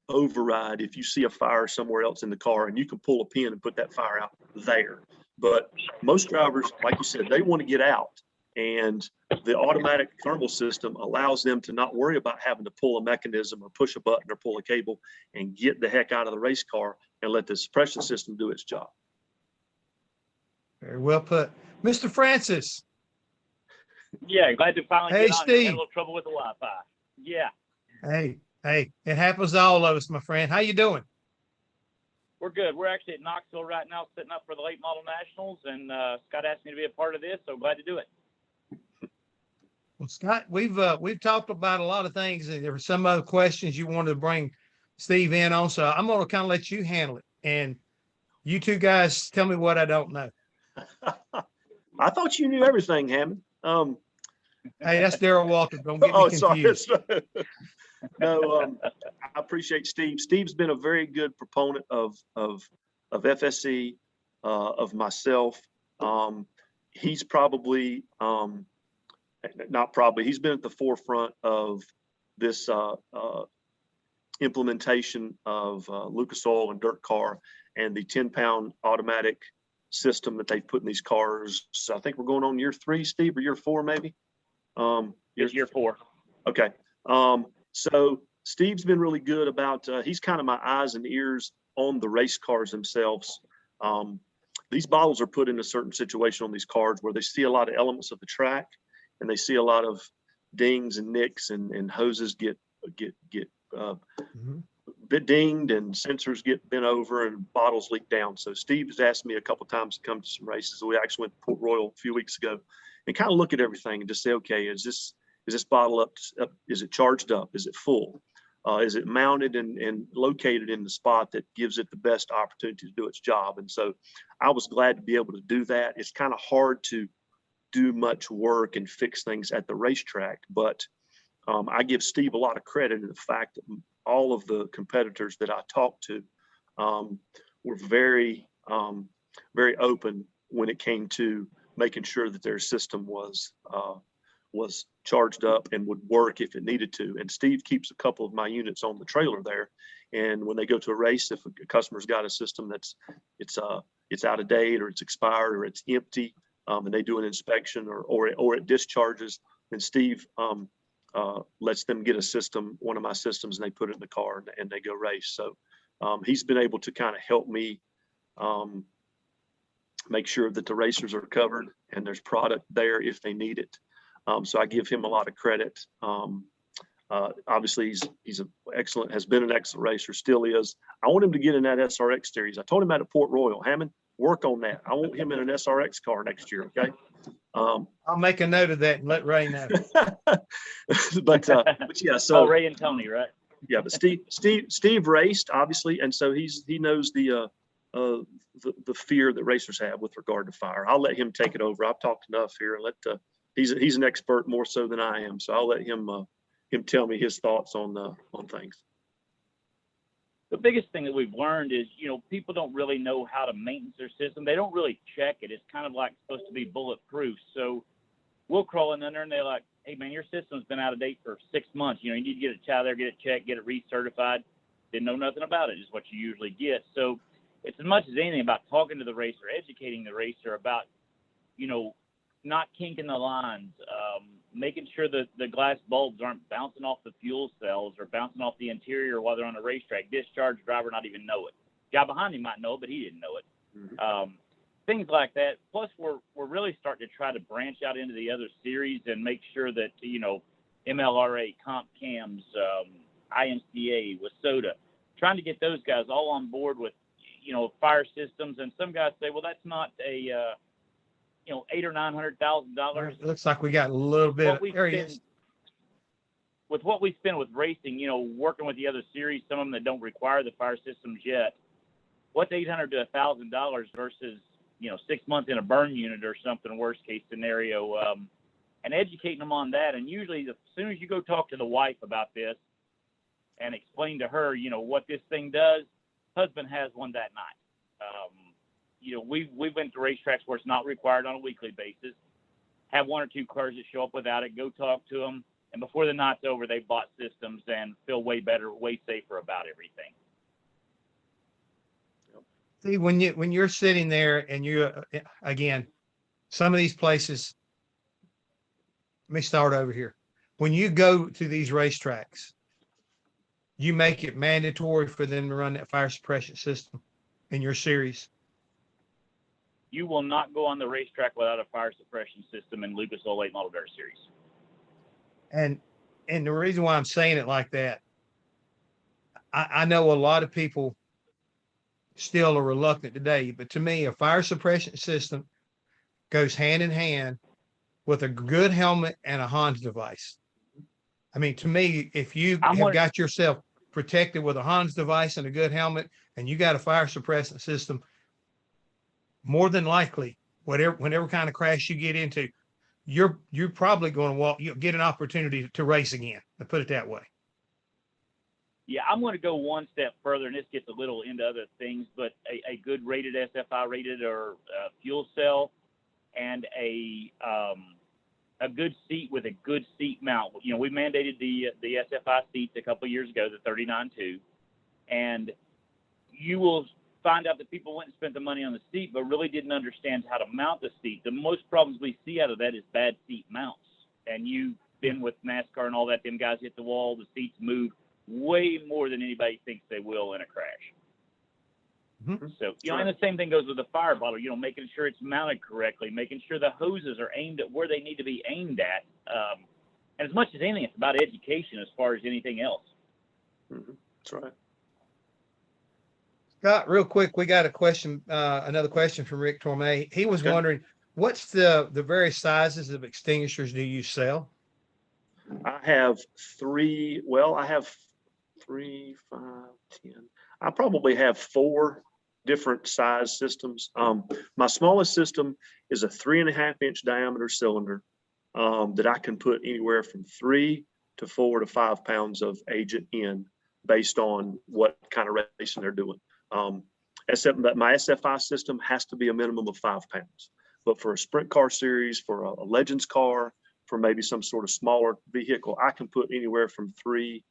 override if you see a fire somewhere else in the car, and you can pull a pin and put that fire out there. But most drivers, like you said, they want to get out. And the automatic thermal system allows them to not worry about having to pull a mechanism or push a button or pull a cable, and get the heck out of the race car and let the suppression system do its job.
Very well put. Mr. Francis.
Yeah, glad to finally
Hey,
get on.
Steve.
I had a little trouble with the Wi-Fi. Yeah,
Hey, it happens to all of us, my friend. How you doing?
we're good. We're actually at Knoxville right now, setting up for the late model nationals, and Scott asked me to be a part of this, so glad to do it.
Well, Scott, we've talked about a lot of things. There were some other questions you wanted to bring Steve in on, so I'm going to kind of let you handle it. And you two guys tell me what I don't know.
I thought you knew everything, Hammond.
Hey, that's Darrell Walter. Don't get me confused.
Sorry. No, I appreciate Steve. Steve's been a very good proponent of FSE, of myself. He's probably, he's been at the forefront of this implementation of Lucas Oil and Dirt Car and the 10-pound automatic system that they've put in these cars. So I think we're going on year 3, Steve, or year 4, maybe.
It's year 4.
Okay. So Steve's been really good about, he's kind of my eyes and ears on the race cars themselves. These bottles are put in a certain situation on these cars where they see a lot of elements of the track, and they see a lot of dings and nicks and hoses get bit dinged and sensors get bent over and bottles leak down. So Steve has asked me a couple of times to come to some races. We actually went to Port Royal a few weeks ago and kind of look at everything and just say, okay, is this bottle up? Is it charged up? Is it full? Is it mounted and located in the spot that gives it the best opportunity to do its job? And so I was glad to be able to do that. It's kind of hard to do much work and fix things at the racetrack, but I give Steve a lot of credit in the fact that all of the competitors that I talked to were very, very open when it came to making sure that their system was charged up and would work if it needed to. And Steve keeps a couple of my units on the trailer there. And when they go to a race, if a customer's got a system it's out of date or it's expired or it's empty, and they do an inspection or it discharges, then Steve lets them get a system, one of my systems, and they put it in the car and they go race. So he's been able to kind of help me make sure that the racers are covered and there's product there if they need it. So I give him a lot of credit. Obviously he's has been an excellent racer, still is. I want him to get in that SRX series. I told him that at Port Royal, Hammond, work on that. I want him in an SRX car next year. Okay.
I'll make a note of that and let Ray know.
but yeah, so
Ray and Tony, right?
Yeah, but Steve raced obviously, and so he knows the fear that racers have with regard to fire. I'll let him take it over. I've talked enough here, and he's an expert more so than I am, so I'll let him tell me his thoughts on things.
The biggest thing that we've learned is, people don't really know how to maintenance their system. They don't really check it. It's kind of like supposed to be bulletproof. So we'll crawl in there and they're like, hey man, your system's been out of date for 6 months. You need to get it out there, get it checked, get it recertified. Didn't know nothing about it is what you usually get. So it's as much as anything about talking to the racer, educating the racer about, not kinking the lines, making sure that the glass bulbs aren't bouncing off the fuel cells or bouncing off the interior while they're on the racetrack. Discharge driver not even know it. Guy behind him might know it, but he didn't know it. Mm-hmm. Things like that. Plus, we're really starting to try to branch out into the other series and make sure that MLRA, Comp Cams, IMCA, WSOTA, trying to get those guys all on board with fire systems. And some guys say, well, that's not a $800,000 or $900,000.
It looks like we got a little bit.
With what we spend with racing, working with the other series, some of them that don't require the fire systems yet. What's $800 to $1,000 versus 6 months in a burn unit or something, worst case scenario, and educating them on that. And usually, as soon as you go talk to the wife about this and explain to her, what this thing does, husband has one that night. We've went to racetracks where it's not required on a weekly basis. Have 1 or 2 cars that show up without it. Go talk to them, and before the night's over, they bought systems and feel way better, way safer about everything.
See, when you're sitting there and you again, some of these places. Let me start over here. When you go to these racetracks, you make it mandatory for them to run that fire suppression system in your series.
You will not go on the racetrack without a fire suppression system in Lucas Oil 8 Model Dirt Series.
And the reason why I'm saying it like that, I know a lot of people still are reluctant today, but to me, a fire suppression system goes hand in hand with a good helmet and a Hans device. I mean, to me, if you have got yourself protected with a Hans device and a good helmet, and you got a fire suppressant system, more than likely, whenever kind of crash you get into, you're probably going to get an opportunity to race again, to put it that way.
Yeah, I'm going to go one step further, and this gets a little into other things, but a good rated SFI rated or fuel cell and a good seat with a good seat mount. We mandated the SFI seats a couple of years ago, the 39.2, and you will find out that people went and spent the money on the seat, but really didn't understand how to mount the seat. The most problems we see out of that is bad seat mounts. And you've been with NASCAR and all that, them guys hit the wall, the seats move way more than anybody thinks they will in a crash. Mm-hmm. So, and the same thing goes with the fire bottle, making sure it's mounted correctly, making sure the hoses are aimed at where they need to be aimed at. And as much as anything, it's about education as far as anything else.
Mm-hmm. That's right.
Scott, real quick, we got a question, another question from Rick Tormay. He was
Okay.
wondering, what's the various sizes of extinguishers do you sell?
I have three, well, I have 3, 5, 10. I probably have 4 different size systems. My smallest system is a 3.5-inch diameter cylinder that I can put anywhere from 3 to 4 to 5 pounds of agent in based on what kind of racing they're doing. But my SFI system has to be a minimum of 5 pounds. But for a sprint car series, for a Legends car, for maybe some sort of smaller vehicle, I can put anywhere from 3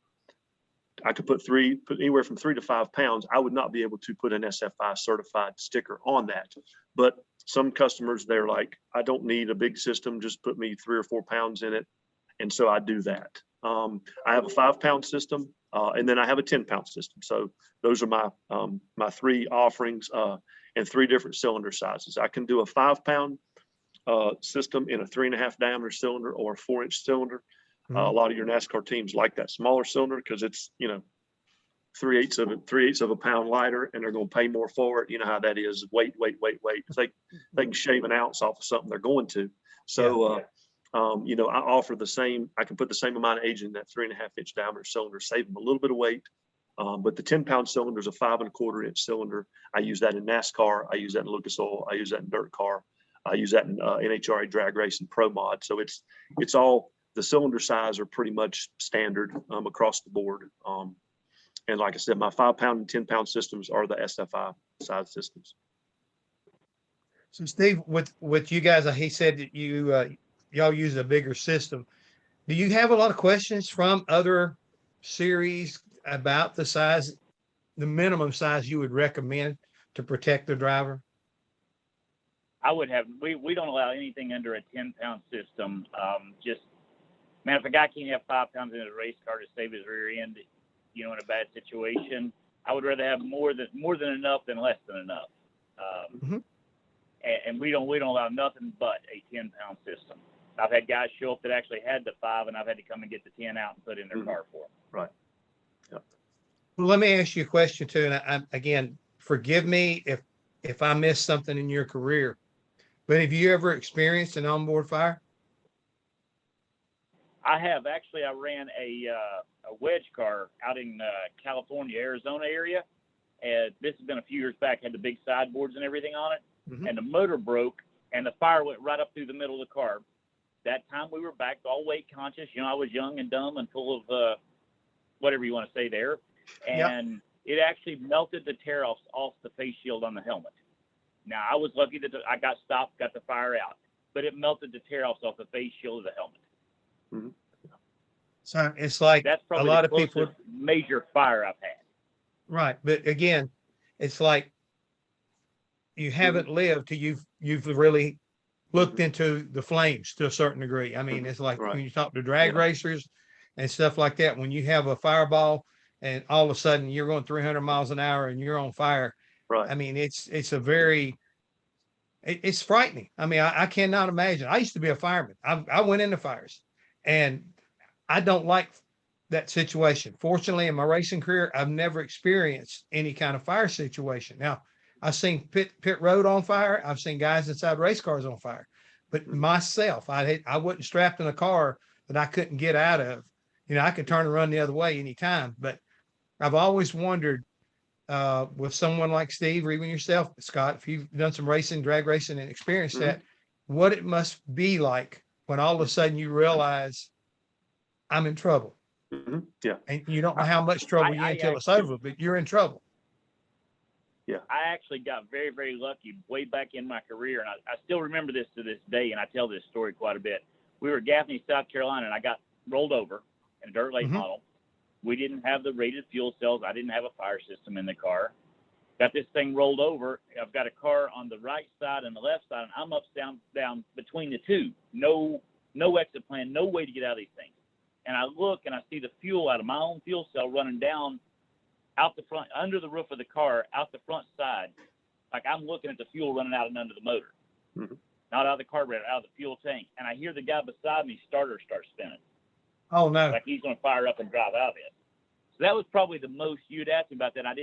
anywhere from 3 to 5 pounds. I would not be able to put an SFI certified sticker on that. But some customers, they're like, I don't need a big system, just put me 3 or 4 pounds in it. And so I do that. I have a 5-pound system, and then I have a 10-pound system. So those are my my 3 offerings and 3 different cylinder sizes. I can do a 5-pound system in a 3.5 diameter cylinder or a 4-inch cylinder. A lot of your NASCAR teams like that smaller cylinder because it's, 3/8 of a pound lighter, and they're going to pay more for it. You know how that is. Weight. They can shave an ounce off of something they're going to. So, I offer the same. I can put the same amount of agent in that 3.5-inch diameter cylinder, save them a little bit of weight. But the 10-pound cylinder is a 5.25-inch cylinder. I use that in NASCAR. I use that in Lucas Oil. I use that in dirt car. I use that in NHRA drag race and pro mod. So it's all, the cylinder size are pretty much standard across the board. And like I said, my 5-pound and 10-pound systems are the SFI size systems.
So Steve, with you guys, he said that y'all use a bigger system. Do you have a lot of questions from other series about the size, the minimum size you would recommend to protect the driver?
I would have, we don't allow anything under a 10-pound system. Man, if a guy can't have 5 pounds in his race car to save his rear end, in a bad situation, I would rather have more than enough than less than enough. And we don't allow nothing but a 10-pound system. I've had guys show up that actually had the 5, and I've had to come and get the 10 out and put in their car for them.
Right. Yep.
Well, let me ask you a question too. And again, forgive me if I missed something in your career, but have you ever experienced an onboard fire?
I have. Actually, I ran a wedge car out in California, Arizona area. And this has been a few years back, had the big sideboards and everything on it. And the motor broke and the fire went right up through the middle of the car. That time we were back all weight conscious. I was young and dumb and full of whatever you want to say there. And it actually melted the tear off the face shield on the helmet. Now, I was lucky that I got stopped, got the fire out, but it melted the tear off the face shield of the helmet.
So it's like
that's probably
a lot
the
of people
major fire I've had.
Right. But again, it's like you haven't lived till you've really looked into the flames to a certain degree. I mean, it's like when you talk to drag racers and stuff like that, when you have a fireball and all of a sudden you're going 300 miles an hour and you're on fire.
Right.
I mean, it's frightening. I mean, I cannot imagine. I used to be a fireman. I went into fires and I don't like that situation. Fortunately, in my racing career, I've never experienced any kind of fire situation. Now, I've seen pit road on fire. I've seen guys inside race cars on fire. But myself, I wasn't strapped in a car that I couldn't get out of. I could turn and run the other way anytime. But I've always wondered with someone like Steve or even yourself, Scott, if you've done some racing, drag racing and experienced that, what it must be like when all of a sudden you realize I'm in trouble.
Yeah.
And you don't know how much trouble you're in until it's over, but you're in trouble.
Yeah.
I actually got very, very lucky way back in my career. And I still remember this to this day. And I tell this story quite a bit. We were at Gaffney, South Carolina, and I got rolled over in a dirt late model. We didn't have the rated fuel cells. I didn't have a fire system in the car. Got this thing rolled over. I've got a car on the right side and the left side, and I'm down between the two. No exit plan, no way to get out of these things. And I look and I see the fuel out of my own fuel cell running down out the front, under the roof of the car, out the front side. Like I'm looking at the fuel running out and under the motor. Not out of the carburetor, out of the fuel tank. And I hear the guy beside me starter start spinning.
Oh no.
Like he's going to fire up and drive out of it. So that was probably the most you'd asked me about that. I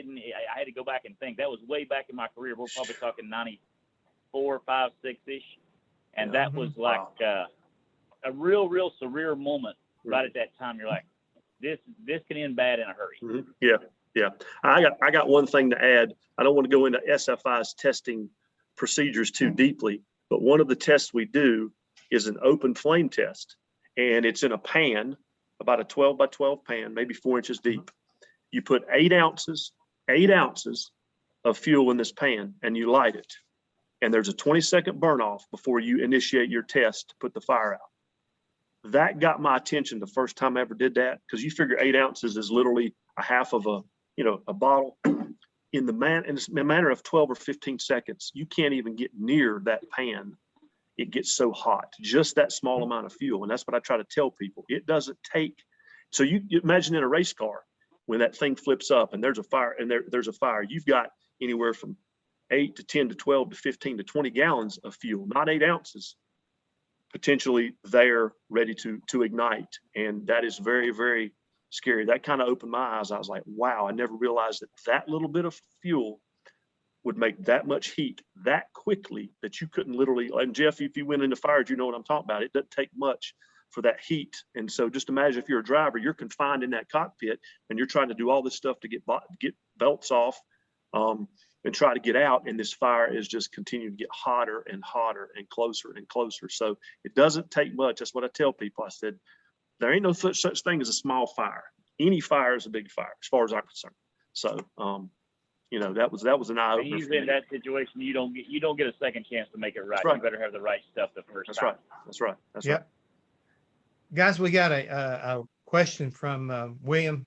had to go back and think. That was way back in my career. We're probably talking 94, 5, 6-ish. And that was like a real surreal moment right at that time. You're like, this can end bad in a hurry.
Mm-hmm. Yeah. I got one thing to add. I don't want to go into SFI's testing procedures too deeply, but one of the tests we do is an open flame test, and it's in a pan, about a 12 by 12 pan, maybe 4 inches deep. You put 8 ounces of fuel in this pan, and you light it. And there's a 20-second burn off before you initiate your test to put the fire out. That got my attention the first time I ever did that, because you figure 8 ounces is literally a half of a bottle. In a matter of 12 or 15 seconds, you can't even get near that pan. It gets so hot, just that small amount of fuel. And that's what I try to tell people. It doesn't take, so you imagine in a race car, when that thing flips up and there's a fire, you've got anywhere from 8 to 10 to 12 to 15 to 20 gallons of fuel, not 8 ounces, potentially there ready to ignite. And that is very, very scary. That kind of opened my eyes. I was like, wow, I never realized that little bit of fuel would make that much heat that quickly that you couldn't literally, and Jeff, if you went into fires, you know what I'm talking about. It doesn't take much for that heat. And so just imagine if you're a driver, you're confined in that cockpit and you're trying to do all this stuff to get belts off and try to get out. And this fire is just continuing to get hotter and hotter and closer and closer. So it doesn't take much. That's what I tell people. I said, there ain't no such thing as a small fire. Any fire is a big fire, as far as I'm concerned. So, that was an eye opener.
Usually in that situation, you don't get a second chance to make it right. You better have the right stuff the first time.
That's right.
Guys, we got a question from William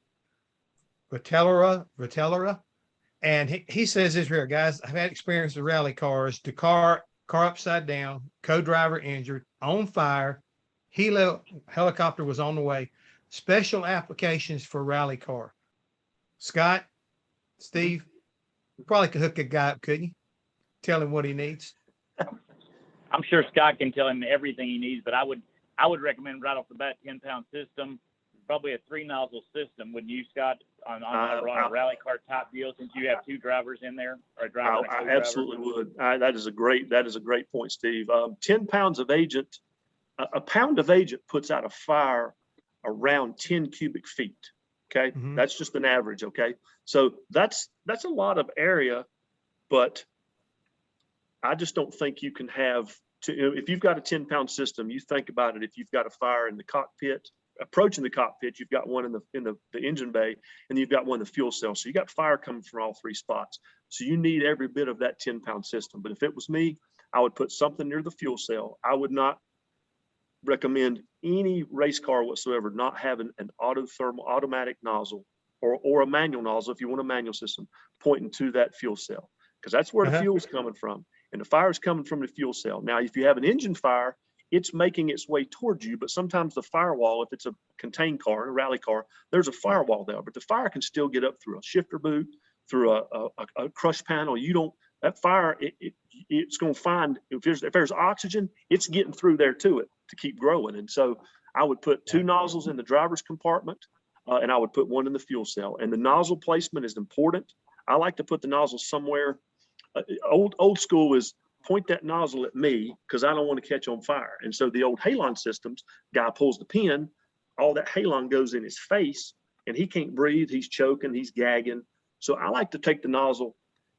Vitellera, and he says this here, guys. I've had experience with rally cars. The car upside down, co-driver injured, on fire. Helicopter was on the way. Special applications for rally car. Scott, Steve, you probably could hook a guy up, couldn't you? Tell him what he needs.
I'm sure Scott can tell him everything he needs, but I would recommend right off the bat 10-pound system, probably a 3-nozzle system. Wouldn't you, Scott, on a rally car type deal, since you have 2 drivers in there, or a driver?
I absolutely would. That is a great point, Steve. 10 pounds of agent. A pound of agent puts out a fire around 10 cubic feet. Okay. Mm-hmm. That's just an average. Okay. So that's a lot of area, but I just don't think you can have if you've got a 10-pound system, you think about it. If you've got a fire in the cockpit, approaching the cockpit, you've got one in the engine bay, and you've got one in the fuel cell. So you got fire coming from all 3 spots. So you need every bit of that 10-pound system. But if it was me, I would put something near the fuel cell. I would not recommend any race car whatsoever not having an automatic nozzle or a manual nozzle, if you want a manual system, pointing to that fuel cell, because that's where the fuel is coming from, and the fire is coming from the fuel cell. Now, if you have an engine fire, it's making its way towards you, but sometimes the firewall, if it's a contained car, a rally car, there's a firewall there, but the fire can still get up through a shifter boot, through a crush panel. That fire, it's going to find, if there's oxygen, it's getting through there to keep growing. And so I would put 2 nozzles in the driver's compartment, and I would put 1 in the fuel cell. And the nozzle placement is important. I like to put the nozzle somewhere. Old school is point that nozzle at me, because I don't want to catch on fire. And so the old halon systems, guy pulls the pin, all that halon goes in his face, and he can't breathe. He's choking, he's gagging. So I like to take the nozzle.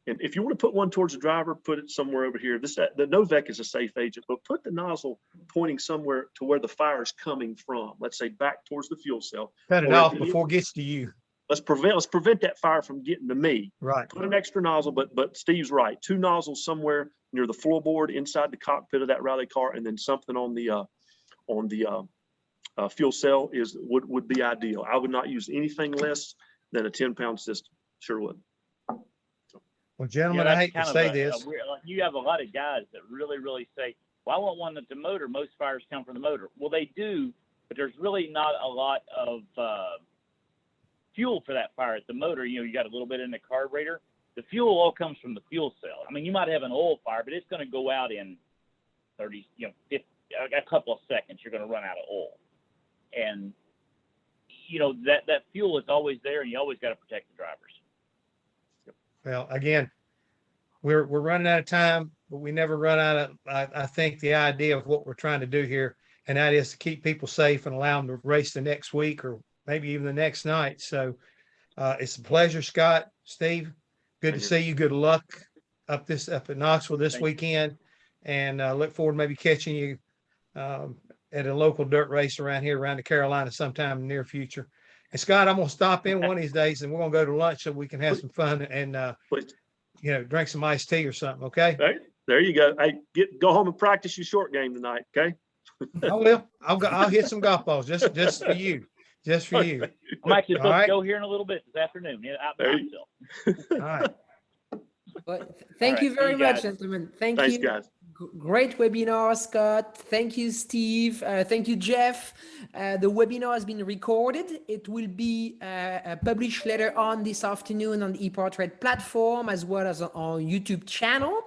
And if you want to put one towards the driver, put it somewhere over here. The Novec is a safe agent, but put the nozzle pointing somewhere to where the fire is coming from. Let's say back towards the fuel cell.
Cut it off before it gets to you.
Let's prevent that fire from getting to me.
Right.
Put an extra nozzle, but Steve's right. 2 nozzles somewhere near the floorboard inside the cockpit of that rally car, and then something on the fuel cell would be ideal. I would not use anything less than a 10-pound system. Sure would.
Well, gentlemen, I hate to say this.
You have a lot of guys that really, really say, well, I want one that's a motor. Most fires come from the motor. Well, they do, but there's really not a lot of fuel for that fire at the motor. You got a little bit in the carburetor. The fuel all comes from the fuel cell. I mean, you might have an oil fire, but it's going to go out in 50, a couple of seconds. You're going to run out of oil. And you know, that fuel is always there, and you always got to protect the drivers.
Well, again, we're running out of time, but we never run out of, I think, the idea of what we're trying to do here, and that is to keep people safe and allow them to race the next week or maybe even the next night. So it's a pleasure, Scott, Steve. Good to see you. Good luck up at Knoxville this weekend, and look forward to maybe catching you at a local dirt race around here, around the Carolinas, sometime in the near future. And Scott, I'm gonna stop in one of these days, and we're gonna go to lunch so we can have some fun and you know, drink some iced tea or something. Okay.
There you go. Hey, go home and practice your short game tonight. Okay.
I will. I'll hit some golf balls just for you. Just for you.
I'm actually
All
supposed
right.
to go here in a little bit this afternoon. Out in Knoxville.
All right.
Well, thank you very much, gentlemen. Thanks,
guys.
Great webinar, Scott. Thank you, Steve. Thank you, Jeff. The webinar has been recorded. It will be published later on this afternoon on the Epartrade platform, as well as on our YouTube channel.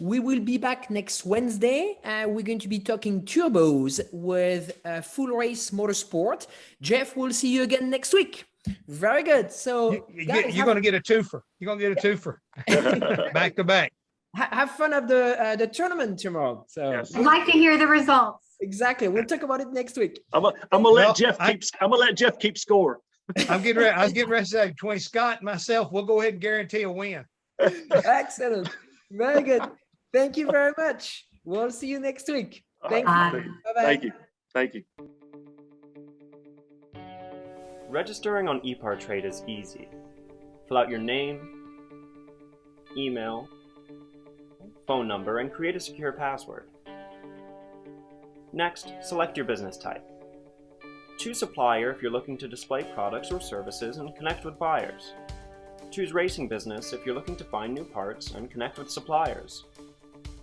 We will be back next Wednesday. We're going to be talking turbos with Full Race Motorsport. Jeff, we'll see you again next week. Very good. So
you're going to get a twofer. You're going to get a twofer back to back.
Have fun of the tournament tomorrow. So
Yes.
I'd like to hear the results.
exactly, we'll talk about it next week.
I'm gonna let Jeff keep score.
I was getting ready to say, between Scott and myself, we'll go ahead and guarantee a win.
Excellent. Very good. Thank you very much. We'll see you next week. Thank you. Bye-bye.
Thank you. Thank you.
Registering on Epartrade is easy. Fill out your name, email, phone number, and create a secure password. Next, select your business type. Choose supplier if you're looking to display products or services and connect with buyers. Choose racing business if you're looking to find new parts and connect with suppliers.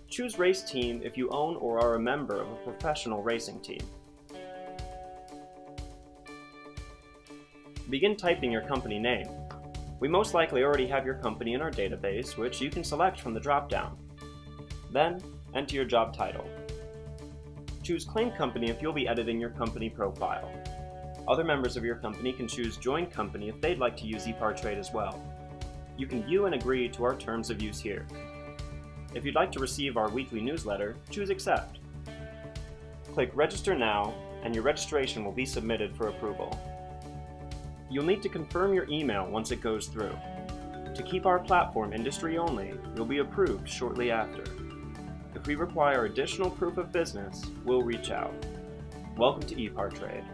Choose race team if you own or are a member of a professional racing team. Begin typing your company name. We most likely already have your company in our database, which you can select from the drop-down. Then, enter your job title. Choose Claim Company if you'll be editing your company profile. Other members of your company can choose Join Company if they'd like to use Epartrade as well. You can view and agree to our terms of use here. If you'd like to receive our weekly newsletter, choose Accept. Click Register Now, and your registration will be submitted for approval. You'll need to confirm your email once it goes through. To keep our platform industry only, you'll be approved shortly after. If we require additional proof of business, we'll reach out. Welcome to Epartrade.